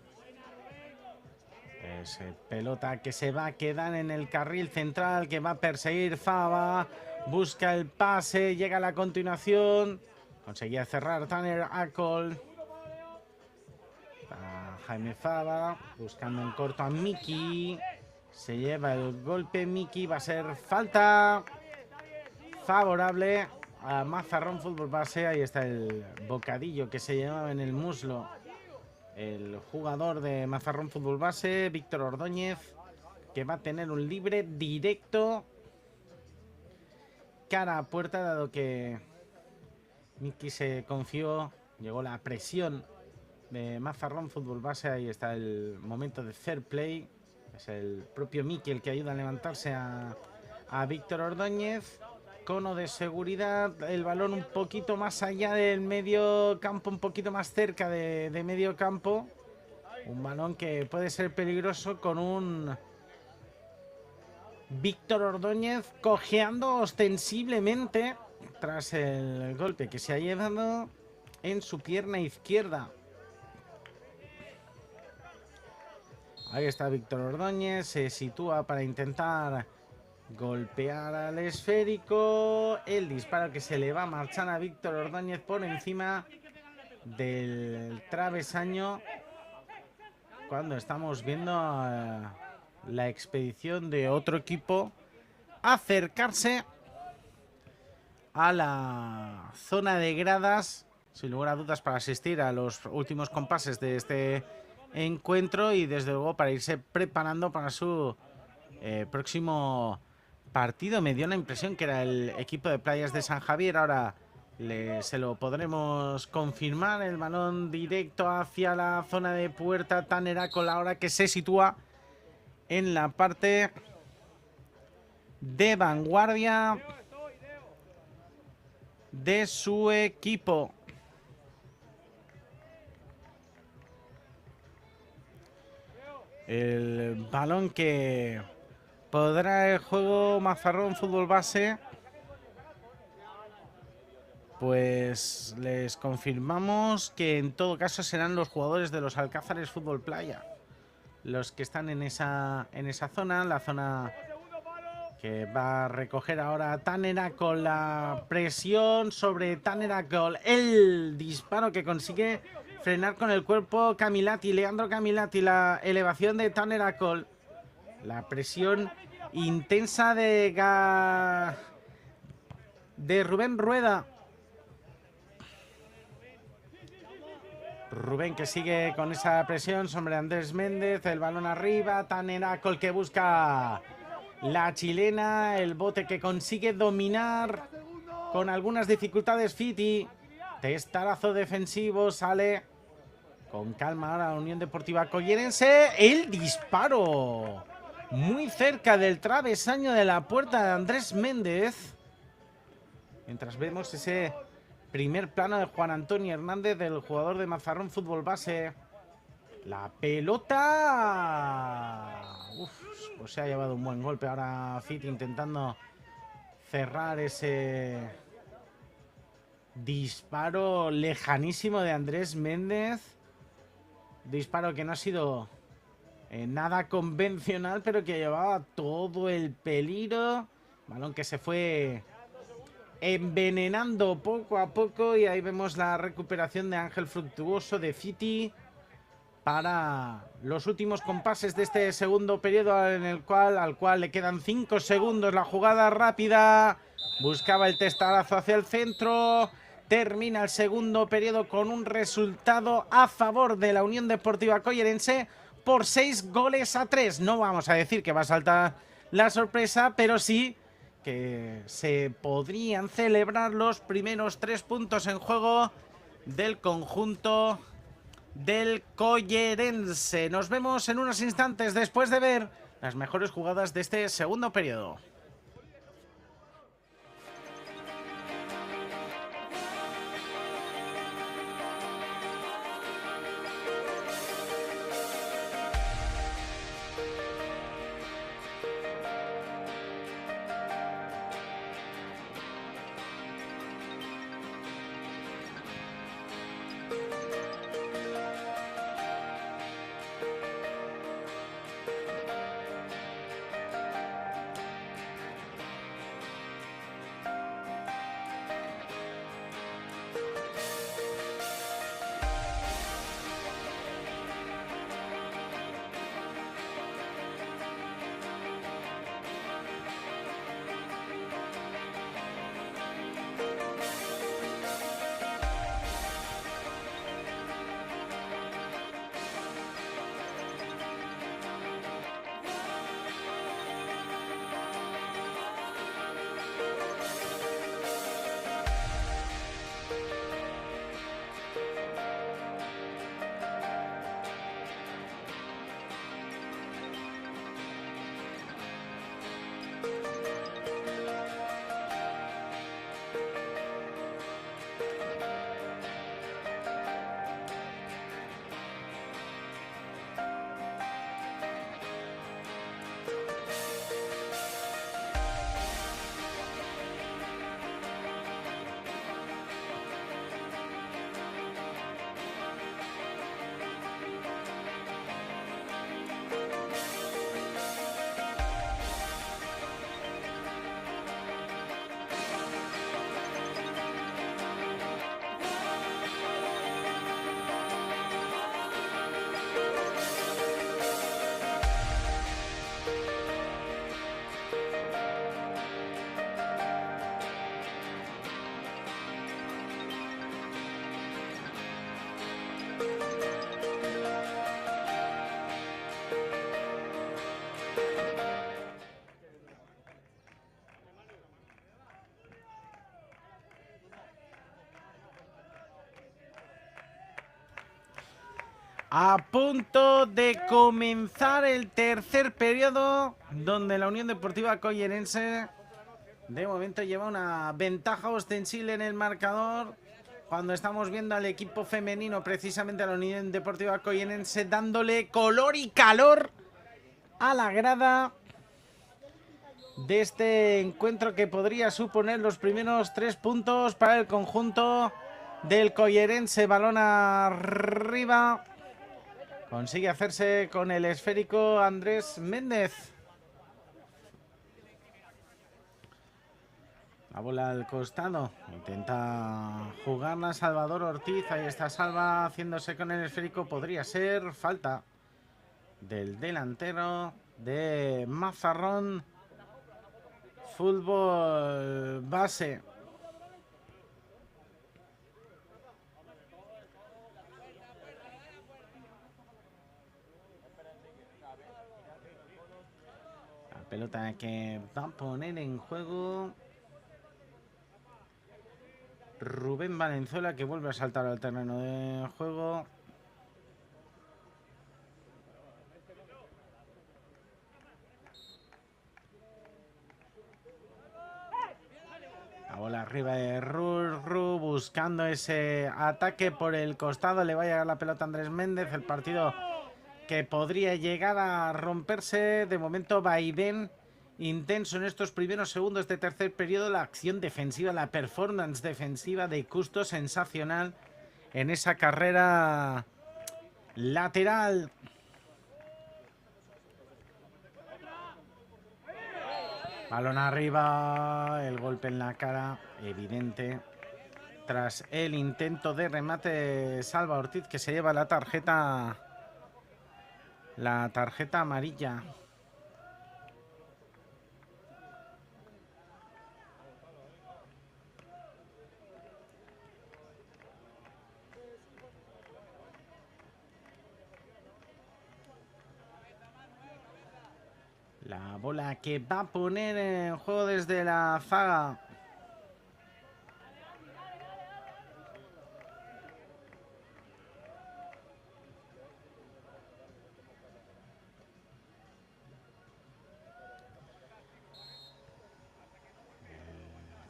Pelota que se va a quedar en el carril central, que va a perseguir Fava. Busca el pase, llega a la continuación. Conseguía cerrar Tanner Arcol. Para Jaime Fava, buscando en corto a Miki. Se lleva el golpe Miki, va a ser falta favorable a Mazarrón Fútbol Base. Ahí está el bocadillo que se llevaba en el muslo el jugador de Mazarrón Fútbol Base, Víctor Ordóñez, que va a tener un libre directo cara a puerta, dado que Miki se confió. Llegó la presión de Mazarrón Fútbol Base. Ahí está el momento de fair play. Es el propio Miki el que ayuda a levantarse a Víctor Ordóñez. Cono de seguridad, el balón un poquito más allá del medio campo, un poquito más cerca de medio campo. Un balón que puede ser peligroso con un Víctor Ordóñez cojeando ostensiblemente tras el golpe que se ha llevado en su pierna izquierda. Ahí está Víctor Ordóñez, se sitúa para intentar golpear al esférico. El disparo que se le va a marchar a Víctor Ordóñez por encima del travesaño, cuando estamos viendo la expedición de otro equipo acercarse a la zona de gradas, sin lugar a dudas, para asistir a los últimos compases de este encuentro y desde luego para irse preparando para su próximo partido. Me dio la impresión que era el equipo de Playas de San Javier. Ahora se lo podremos confirmar. El balón directo hacia la zona de puerta. Tanner Arcol ahora que se sitúa en la parte de vanguardia de su equipo. El balón que podrá el juego Mazarrón Fútbol Base. Pues les confirmamos que en todo caso serán los jugadores de los Alcázares Fútbol Playa los que están en esa zona, la zona que va a recoger ahora Tanner Arcol. La presión sobre Tanner Arcol, el disparo que consigue frenar con el cuerpo Camilati, Leandro Camilati, la elevación de Tanner Arcol, la presión intensa de Rubén Rueda. Rubén que sigue con esa presión sobre Andrés Méndez, el balón arriba, Tanner Arcol que busca la chilena, el bote que consigue dominar con algunas dificultades Fiti. Testarazo defensivo, sale con calma ahora Unión Deportiva Collerense. El disparo muy cerca del travesaño de la puerta de Andrés Méndez. Mientras vemos ese primer plano de Juan Antonio Hernández, del jugador de Mazarrón Fútbol Base. La pelota. Pues se ha llevado un buen golpe ahora Fiti intentando cerrar ese disparo lejanísimo de Andrés Méndez. Disparo que no ha sido nada convencional, pero que llevaba todo el peligro. Balón que se fue envenenando poco a poco y ahí vemos la recuperación de Ángel Fructuoso de Fiti para los últimos compases de este segundo periodo, al cual le quedan 5 segundos. La jugada rápida, buscaba el testarazo hacia el centro. Termina el segundo periodo con un resultado a favor de la Unión Deportiva Collerense por 6-3. No vamos a decir que va a saltar la sorpresa, pero sí que se podrían celebrar los primeros 3 puntos en juego del conjunto del Collerense. Nos vemos en unos instantes después de ver las mejores jugadas de este segundo periodo. A punto de comenzar el tercer periodo, donde la Unión Deportiva Collerense de momento lleva una ventaja ostensible en el marcador, cuando estamos viendo al equipo femenino, precisamente a la Unión Deportiva Collerense, dándole color y calor a la grada de este encuentro que podría suponer los primeros 3 puntos para el conjunto del Collerense. Balón arriba. Consigue hacerse con el esférico Andrés Méndez. La bola al costado. Intenta jugarla Salvador Ortiz. Ahí está Salva haciéndose con el esférico. Podría ser falta del delantero de Mazarrón. Fútbol base. Pelota que va a poner en juego Rubén Valenzuela, que vuelve a saltar al terreno de juego. La bola arriba de Rurru, buscando ese ataque por el costado. Le va a llegar la pelota a Andrés Méndez. El partido que podría llegar a romperse. De momento vaivén intenso en estos primeros segundos de tercer periodo. La acción defensiva, la performance defensiva de Custo, sensacional en esa carrera lateral. Balón arriba, el golpe en la cara, evidente. Tras el intento de remate, Salva Ortiz, que se lleva la tarjeta amarilla. La bola que va a poner en juego desde la zaga.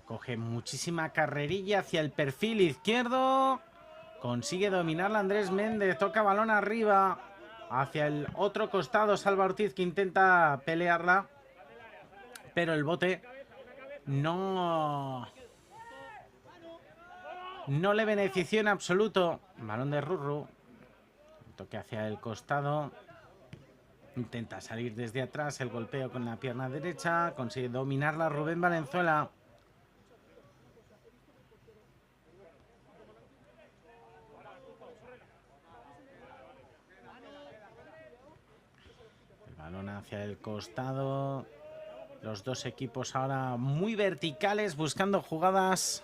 Coge muchísima carrerilla hacia el perfil izquierdo. Consigue dominarla Andrés Méndez. Toca balón arriba. Hacia el otro costado Salva Ortiz, que intenta pelearla. Pero el bote no le benefició en absoluto. Balón de Rurru. Toque hacia el costado. Intenta salir desde atrás. El golpeo con la pierna derecha. Consigue dominarla Rubén Valenzuela. Balón hacia el costado. Los dos equipos ahora muy verticales, buscando jugadas.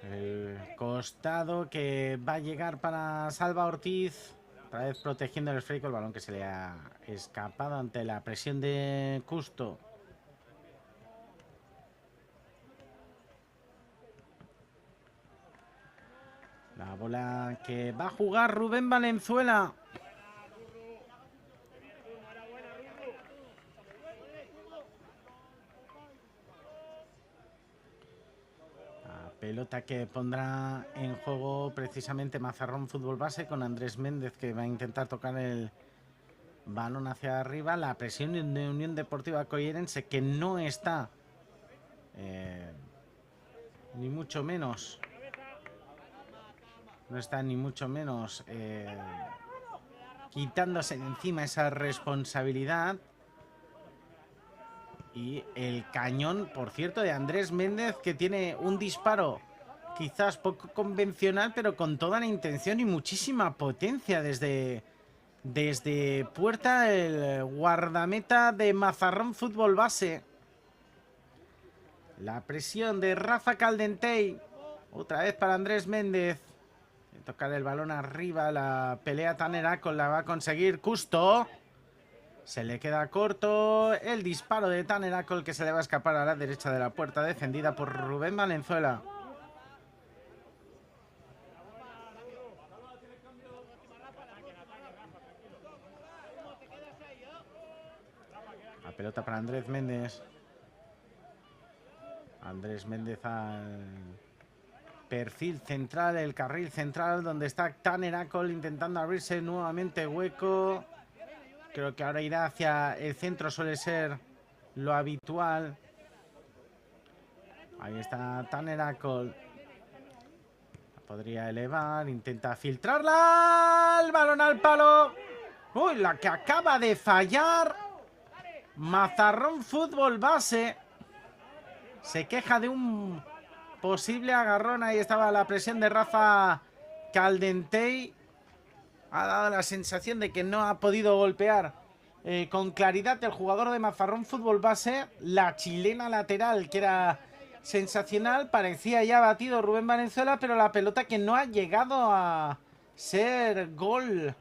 El costado que va a llegar para Salva Ortiz. Otra vez protegiendo el esférico. El balón que se le ha escapado ante la presión de Custo. La bola que va a jugar Rubén Valenzuela. La pelota que pondrá en juego precisamente Mazarrón Fútbol Base, con Andrés Méndez, que va a intentar tocar el balón hacia arriba. La presión de Unión Deportiva Collerense, que no está ni mucho menos. No está ni mucho menos quitándose de encima esa responsabilidad. Y el cañón, por cierto, de Andrés Méndez, que tiene un disparo quizás poco convencional, pero con toda la intención y muchísima potencia desde puerta, el guardameta de Mazarrón Fútbol Base. La presión de Rafa Caldentey. Otra vez para Andrés Méndez. Tocar el balón arriba, la pelea Taneraco la va a conseguir Custo. Se le queda corto el disparo de Taneraco, el que se le va a escapar a la derecha de la puerta, defendida por Rubén Valenzuela. La pelota para Andrés Méndez. Andrés Méndez al perfil central, el carril central, donde está Taneraco intentando abrirse nuevamente hueco. Creo que ahora irá hacia el centro, suele ser lo habitual. Ahí está Taneraco. Podría elevar, intenta filtrarla. El balón al palo. Uy, la que acaba de fallar Mazarrón Fútbol Base. Se queja de un posible agarrón. Ahí estaba la presión de Rafa Caldentey. Ha dado la sensación de que no ha podido golpear con claridad el jugador de Mazarrón Fútbol Base. La chilena lateral, que era sensacional, parecía ya batido Rubén Valenzuela, pero la pelota que no ha llegado a ser gol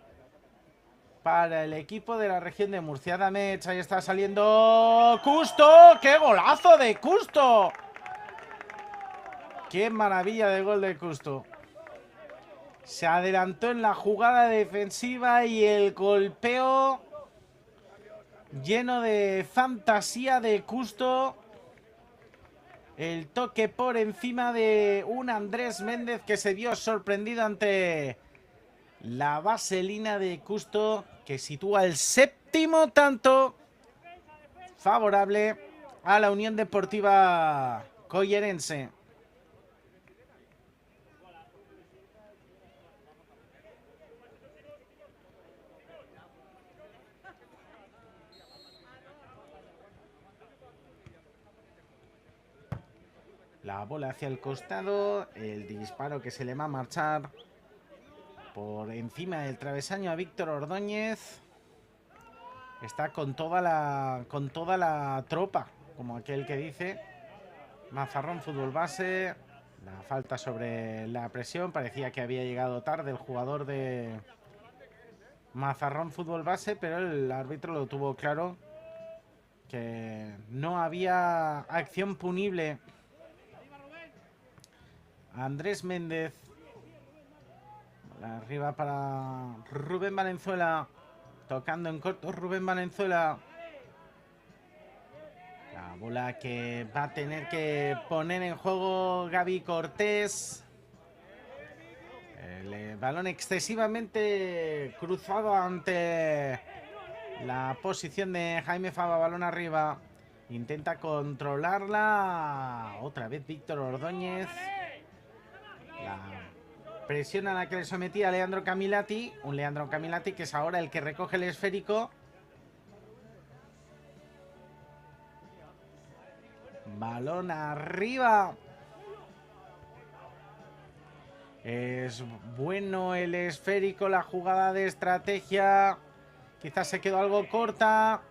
para el equipo de la región de Murcia. Damech, ahí está saliendo Custo. ¡Qué golazo de Custo! ¡Qué maravilla de gol de Custo! Se adelantó en la jugada defensiva y el golpeo lleno de fantasía de Custo. El toque por encima de un Andrés Méndez que se vio sorprendido ante la vaselina de Custo, que sitúa el séptimo tanto favorable a la Unión Deportiva Collerense. La bola hacia el costado, el disparo que se le va a marchar por encima del travesaño a Víctor Ordóñez. Está con toda la tropa, como aquel que dice. Mazarrón Fútbol Base. La falta sobre la presión, parecía que había llegado tarde el jugador de Mazarrón Fútbol Base, pero el árbitro lo tuvo claro que no había acción punible. Andrés Méndez. Arriba para Rubén Valenzuela. Tocando en corto Rubén Valenzuela. La bola que va a tener que poner en juego Gaby Cortés. El balón excesivamente cruzado ante la posición de Jaime Fava. Balón arriba. Intenta controlarla. Otra vez Víctor Ordóñez. La presión a la que le sometía Leandro Camilati. Un Leandro Camilati que es ahora el que recoge el esférico. Balón arriba. Es bueno el esférico, la jugada de estrategia. Quizás se quedó algo corta.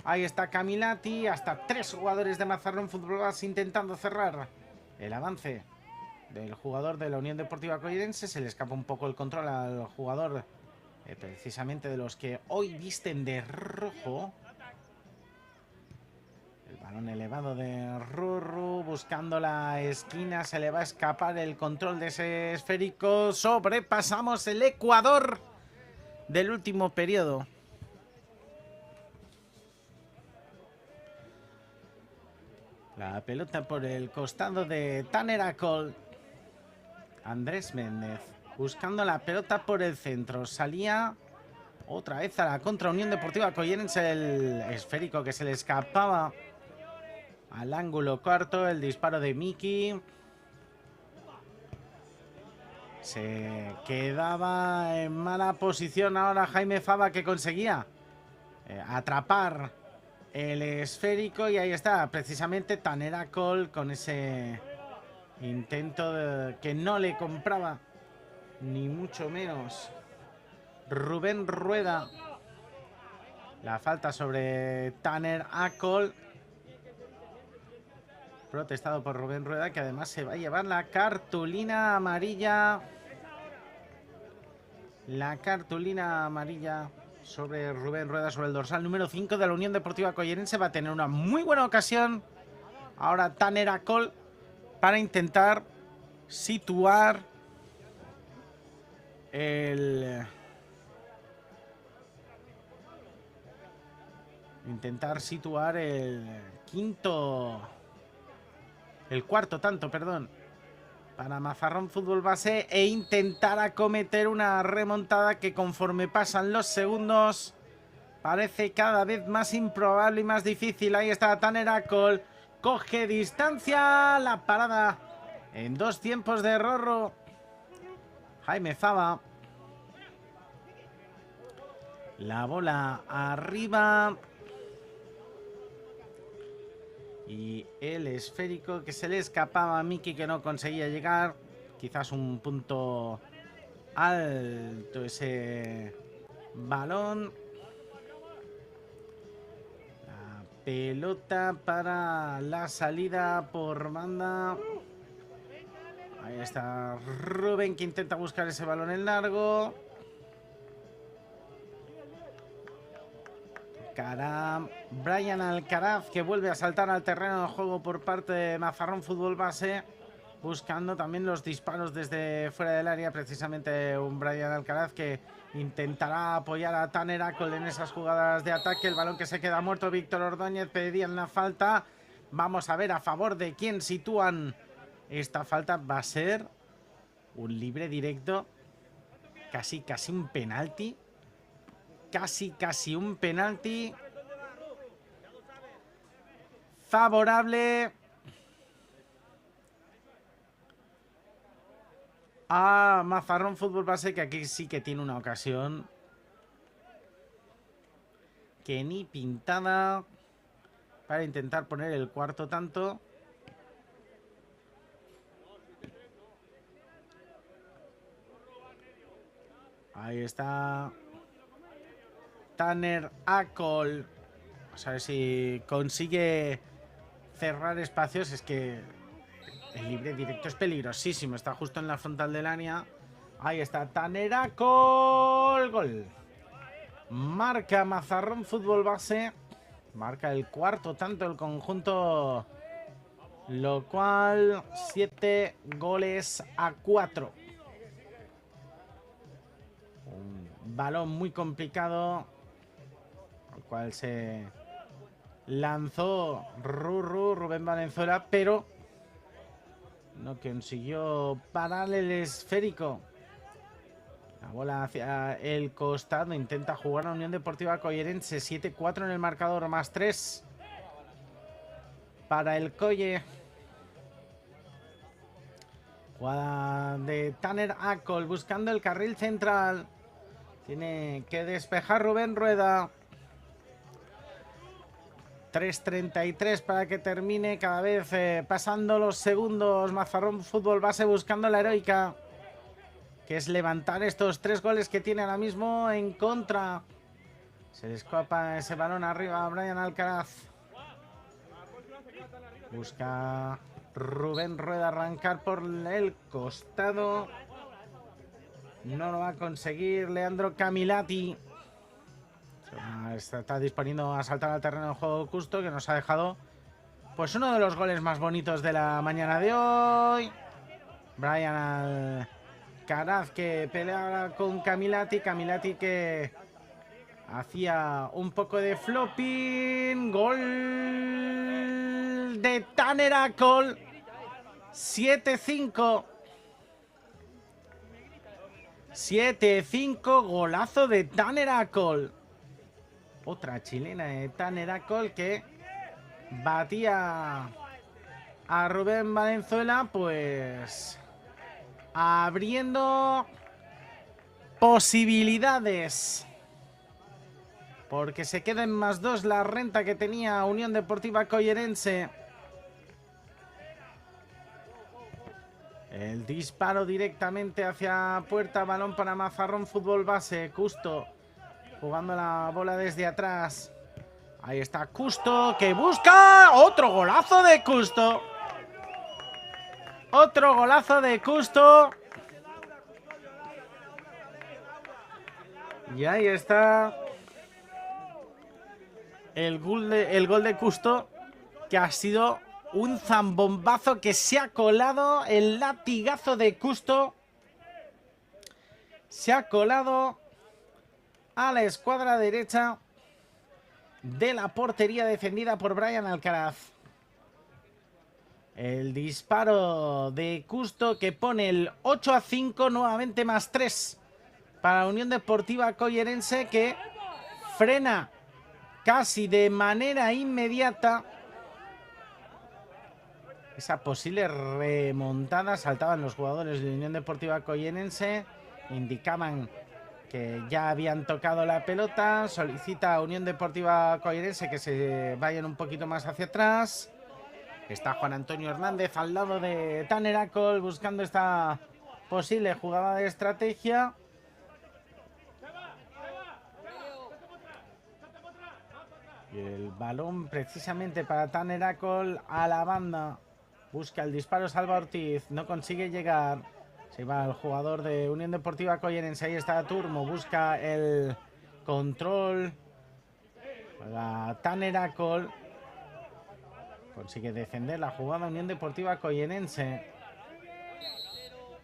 Ahí está Camilati. Hasta 3 jugadores de Mazarrón Fútbol Base intentando cerrar el avance del jugador de la Unión Deportiva Coirense. Se le escapa un poco el control al jugador precisamente de los que hoy visten de rojo. El balón elevado de Rurru, buscando la esquina, se le va a escapar el control de ese esférico. Sobrepasamos el Ecuador del último periodo. La pelota por el costado de Tanner Acol. Andrés Méndez buscando la pelota por el centro. Salía otra vez a la contra Unión Deportiva Coyerense, el esférico que se le escapaba al ángulo cuarto. El disparo de Miki. Se quedaba en mala posición ahora Jaime Fava, que conseguía atrapar el esférico. Y ahí está precisamente Tanner Acol con ese intento que no le compraba ni mucho menos Rubén Rueda. La falta sobre Tanner Acol, protestado por Rubén Rueda, que además se va a llevar la cartulina amarilla. La cartulina amarilla sobre Rubén Rueda, sobre el dorsal número 5 de la Unión Deportiva Coyerense. Va a tener una muy buena ocasión ahora Tanner Acol para intentar situar el cuarto tanto, perdón, para Mazarrón Fútbol Base, e intentar acometer una remontada que, conforme pasan los segundos, parece cada vez más improbable y más difícil. Ahí está Tanner Acol, coge distancia, la parada en 2 tiempos de Rorro Jaime Fava. La bola arriba y el esférico que se le escapaba a Miki, que no conseguía llegar. Quizás un punto alto ese balón. La pelota para la salida por banda. Ahí está Rubén, que intenta buscar ese balón en largo. Brian Alcaraz, que vuelve a saltar al terreno de juego por parte de Mazarrón Fútbol Base, buscando también los disparos desde fuera del área. Precisamente un Brian Alcaraz que intentará apoyar a Tanner Acol en esas jugadas de ataque. El balón que se queda muerto. Víctor Ordóñez pedían la falta. Vamos a ver a favor de quién sitúan esta falta. Va a ser un libre directo, casi un penalti. Casi un penalti favorable a Mazarrón Fútbol Base, que aquí sí que tiene una ocasión que ni pintada para intentar poner el cuarto tanto. Ahí está Tanner Acol. Vamos a ver si consigue cerrar espacios. Es que el libre directo es peligrosísimo. Está justo en la frontal del área. Ahí está Tanner Acol. Gol. Marca Mazarrón Fútbol Base. Marca el cuarto tanto el conjunto local. 7-4. Un balón muy complicado, al cual se lanzó Rubén Valenzuela, pero no consiguió parar el esférico. La bola hacia el costado. Intenta jugar la Unión Deportiva Collerense. 7-4 en el marcador, más 3 para el Colle. Jugada de Tanner Acol buscando el carril central. Tiene que despejar Rubén Rueda. 3:33 para que termine. Cada vez pasando los segundos. Mazarrón Fútbol Base buscando la heroica, que es levantar estos 3 goles que tiene ahora mismo en contra. Se le escapa ese balón arriba a Brian Alcaraz. Busca Rubén Rueda arrancar por el costado. No lo va a conseguir Leandro Camilati. Está disponiendo a saltar al terreno de juego Custo, que nos ha dejado pues uno de los goles más bonitos de la mañana de hoy. Brian Alcaraz, que pelea con Camilati. Camilati que hacía un poco de flopping. Gol de Tanner Acol. 7-5. 7-5. Golazo de Tanner Acol. Otra chilena de Tanner Acol, que batía a Rubén Valenzuela, pues abriendo posibilidades, porque se queda en más 2 la renta que tenía Unión Deportiva Collerense. El disparo directamente hacia puerta, balón para Mazarrón Fútbol Base. Custo jugando la bola desde atrás. Ahí está Custo, que busca otro golazo de Custo. Otro golazo de Custo. Y ahí está el gol de Custo, que ha sido un zambombazo, que se ha colado. El latigazo de Custo se ha colado a la escuadra derecha de la portería defendida por Brian Alcaraz. El disparo de Custo, que pone el 8-5, nuevamente más 3 para Unión Deportiva Collerense, que frena casi de manera inmediata esa posible remontada. Saltaban los jugadores de Unión Deportiva Collerense, indicaban que ya habían tocado la pelota. Solicita a Unión Deportiva Collerense que se vayan un poquito más hacia atrás. Está Juan Antonio Hernández al lado de Tanner Acol buscando esta posible jugada de estrategia. Y el balón precisamente para Tanner Acol a la banda. Busca el disparo Salva Ortiz, no consigue llegar. Se va el jugador de Unión Deportiva Collerense. Ahí está Turmo, busca el control para Tanner Acol. Consigue defender la jugada Unión Deportiva Collerense.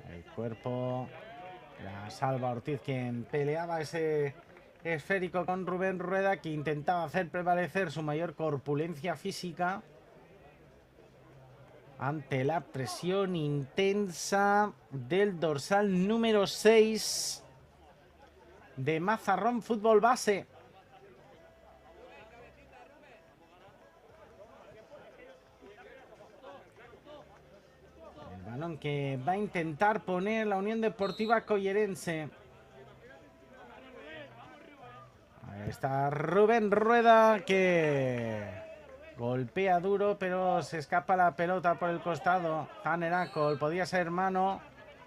El cuerpo, la Salva Ortiz, quien peleaba ese esférico con Rubén Rueda, que intentaba hacer prevalecer su mayor corpulencia física ante la presión intensa del dorsal número 6 de Mazarrón Fútbol Base. El balón que va a intentar poner la Unión Deportiva Collerense. Ahí está Rubén Rueda, que golpea duro, pero se escapa la pelota por el costado. Tanner Acol, podía ser mano.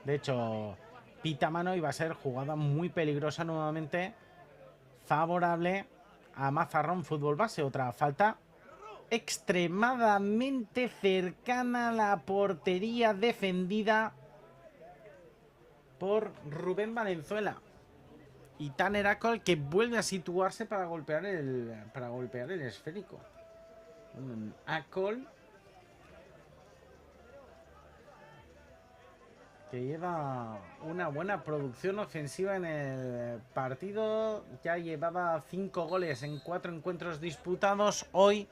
De hecho, pita mano y va a ser jugada muy peligrosa nuevamente, favorable a Mazarrón Fútbol Base. Otra falta extremadamente cercana a la portería defendida por Rubén Valenzuela. Y Tanner Acol, que vuelve a situarse para golpear el esférico. Acol, que lleva una buena producción ofensiva en el partido. Ya llevaba 5 goles en 4 encuentros disputados. Hoy,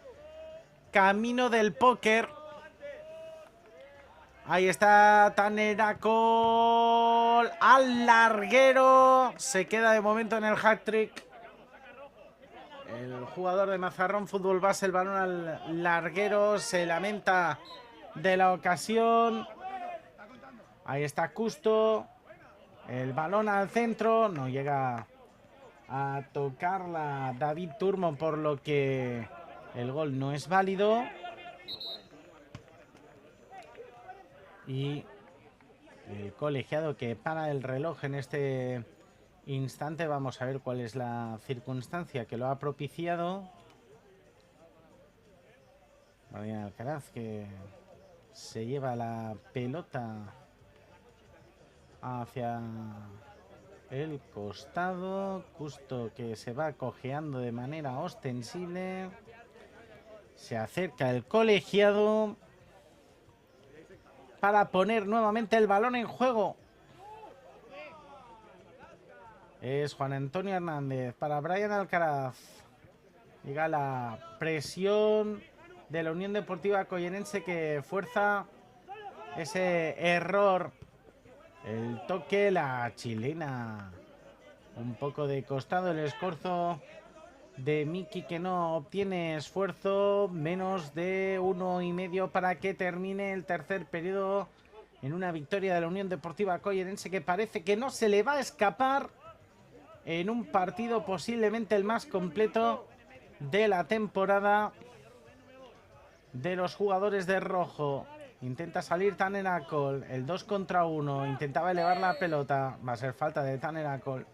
camino del póker. Ahí está Tanner Acol al larguero. Se queda de momento en el hat-trick. El jugador de Mazarrón Fútbol Base, el balón al larguero. Se lamenta de la ocasión. Ahí está Custo. El balón al centro. No llega a tocarla David Turmo, por lo que el gol no es válido. Y el colegiado que para el reloj en este instante. Vamos a ver cuál es la circunstancia que lo ha propiciado. Mariano Alcaraz, que se lleva la pelota hacia el costado. Custo, que se va cojeando de manera ostensible. Se acerca el colegiado para poner nuevamente el balón en juego. Es Juan Antonio Hernández para Brian Alcaraz. Llega la presión de la Unión Deportiva Collerense, que fuerza ese error. El toque, la chilena un poco de costado, el escorzo de Miki, que no obtiene esfuerzo. Menos de 1,5 para que termine el tercer periodo en una victoria de la Unión Deportiva Collerense, que parece que no se le va a escapar en un partido posiblemente el más completo de la temporada de los jugadores de rojo. Intenta salir Tanner Acol, el 2 contra 1, intentaba elevar la pelota. Va a ser falta de Tanner Acol.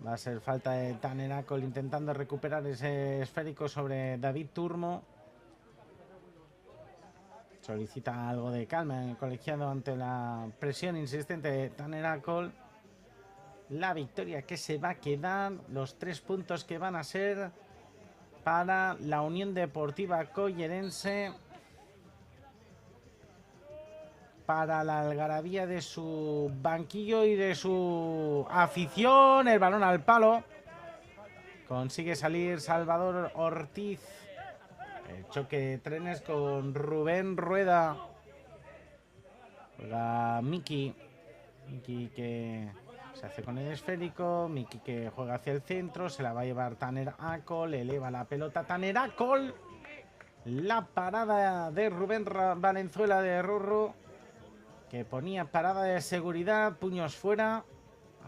Va a ser falta de Tanner Acol intentando recuperar ese esférico sobre David Turmo. Solicita algo de calma en el colegiado ante la presión insistente de Tanner Acol. La victoria que se va a quedar, los 3 puntos que van a ser para la Unión Deportiva Collerense, para la algarabía de su banquillo y de su afición. El balón al palo. Consigue salir Salvador Ortiz. El choque de trenes con Rubén Rueda. Juega Miki. Miki, que se hace con el esférico. Miki, que juega hacia el centro. Se la va a llevar Tanner Acol. Eleva la pelota Tanner Acol. La parada de Rubén Valenzuela de Rurru, que ponía parada de seguridad, puños fuera,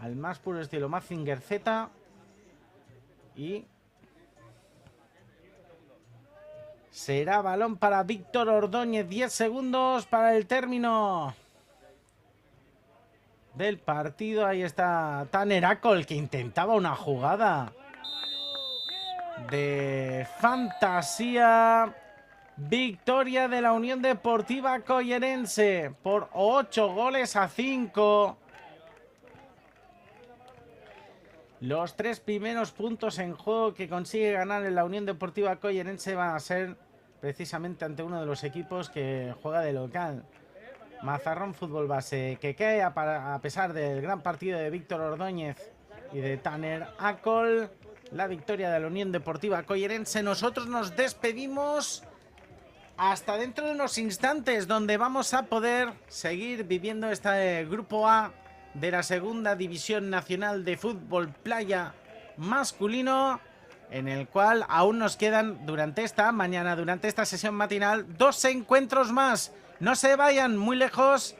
al más puro estilo Mazinger Z. Y será balón para Víctor Ordóñez. 10 segundos para el término del partido. Ahí está Tanner Acol, que intentaba una jugada de fantasía. Victoria de la Unión Deportiva Collerense por 8-5. Los 3 primeros puntos en juego que consigue ganar en la Unión Deportiva Collerense van a ser precisamente ante uno de los equipos que juega de local. Mazarrón Fútbol Base, que cae a pesar del gran partido de Víctor Ordóñez y de Tanner Acol. La victoria de la Unión Deportiva Collerense. Nosotros nos despedimos hasta dentro de unos instantes, donde vamos a poder seguir viviendo este Grupo A de la Segunda División Nacional de Fútbol Playa masculino, en el cual aún nos quedan durante esta mañana, durante esta sesión matinal, 2 encuentros más. No se vayan muy lejos,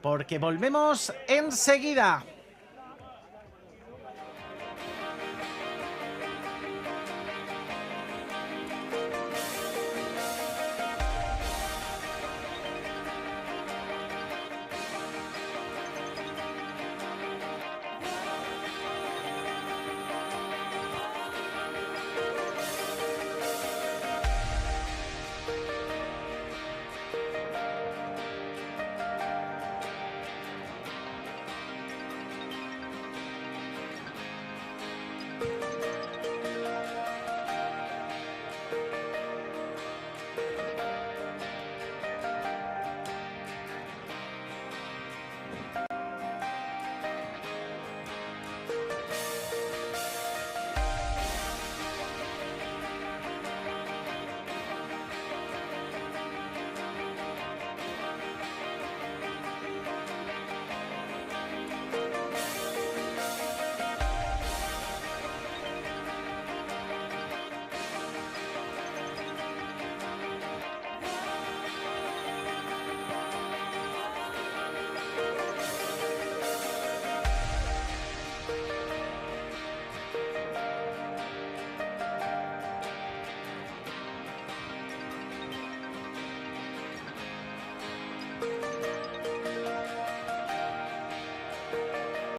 porque volvemos enseguida.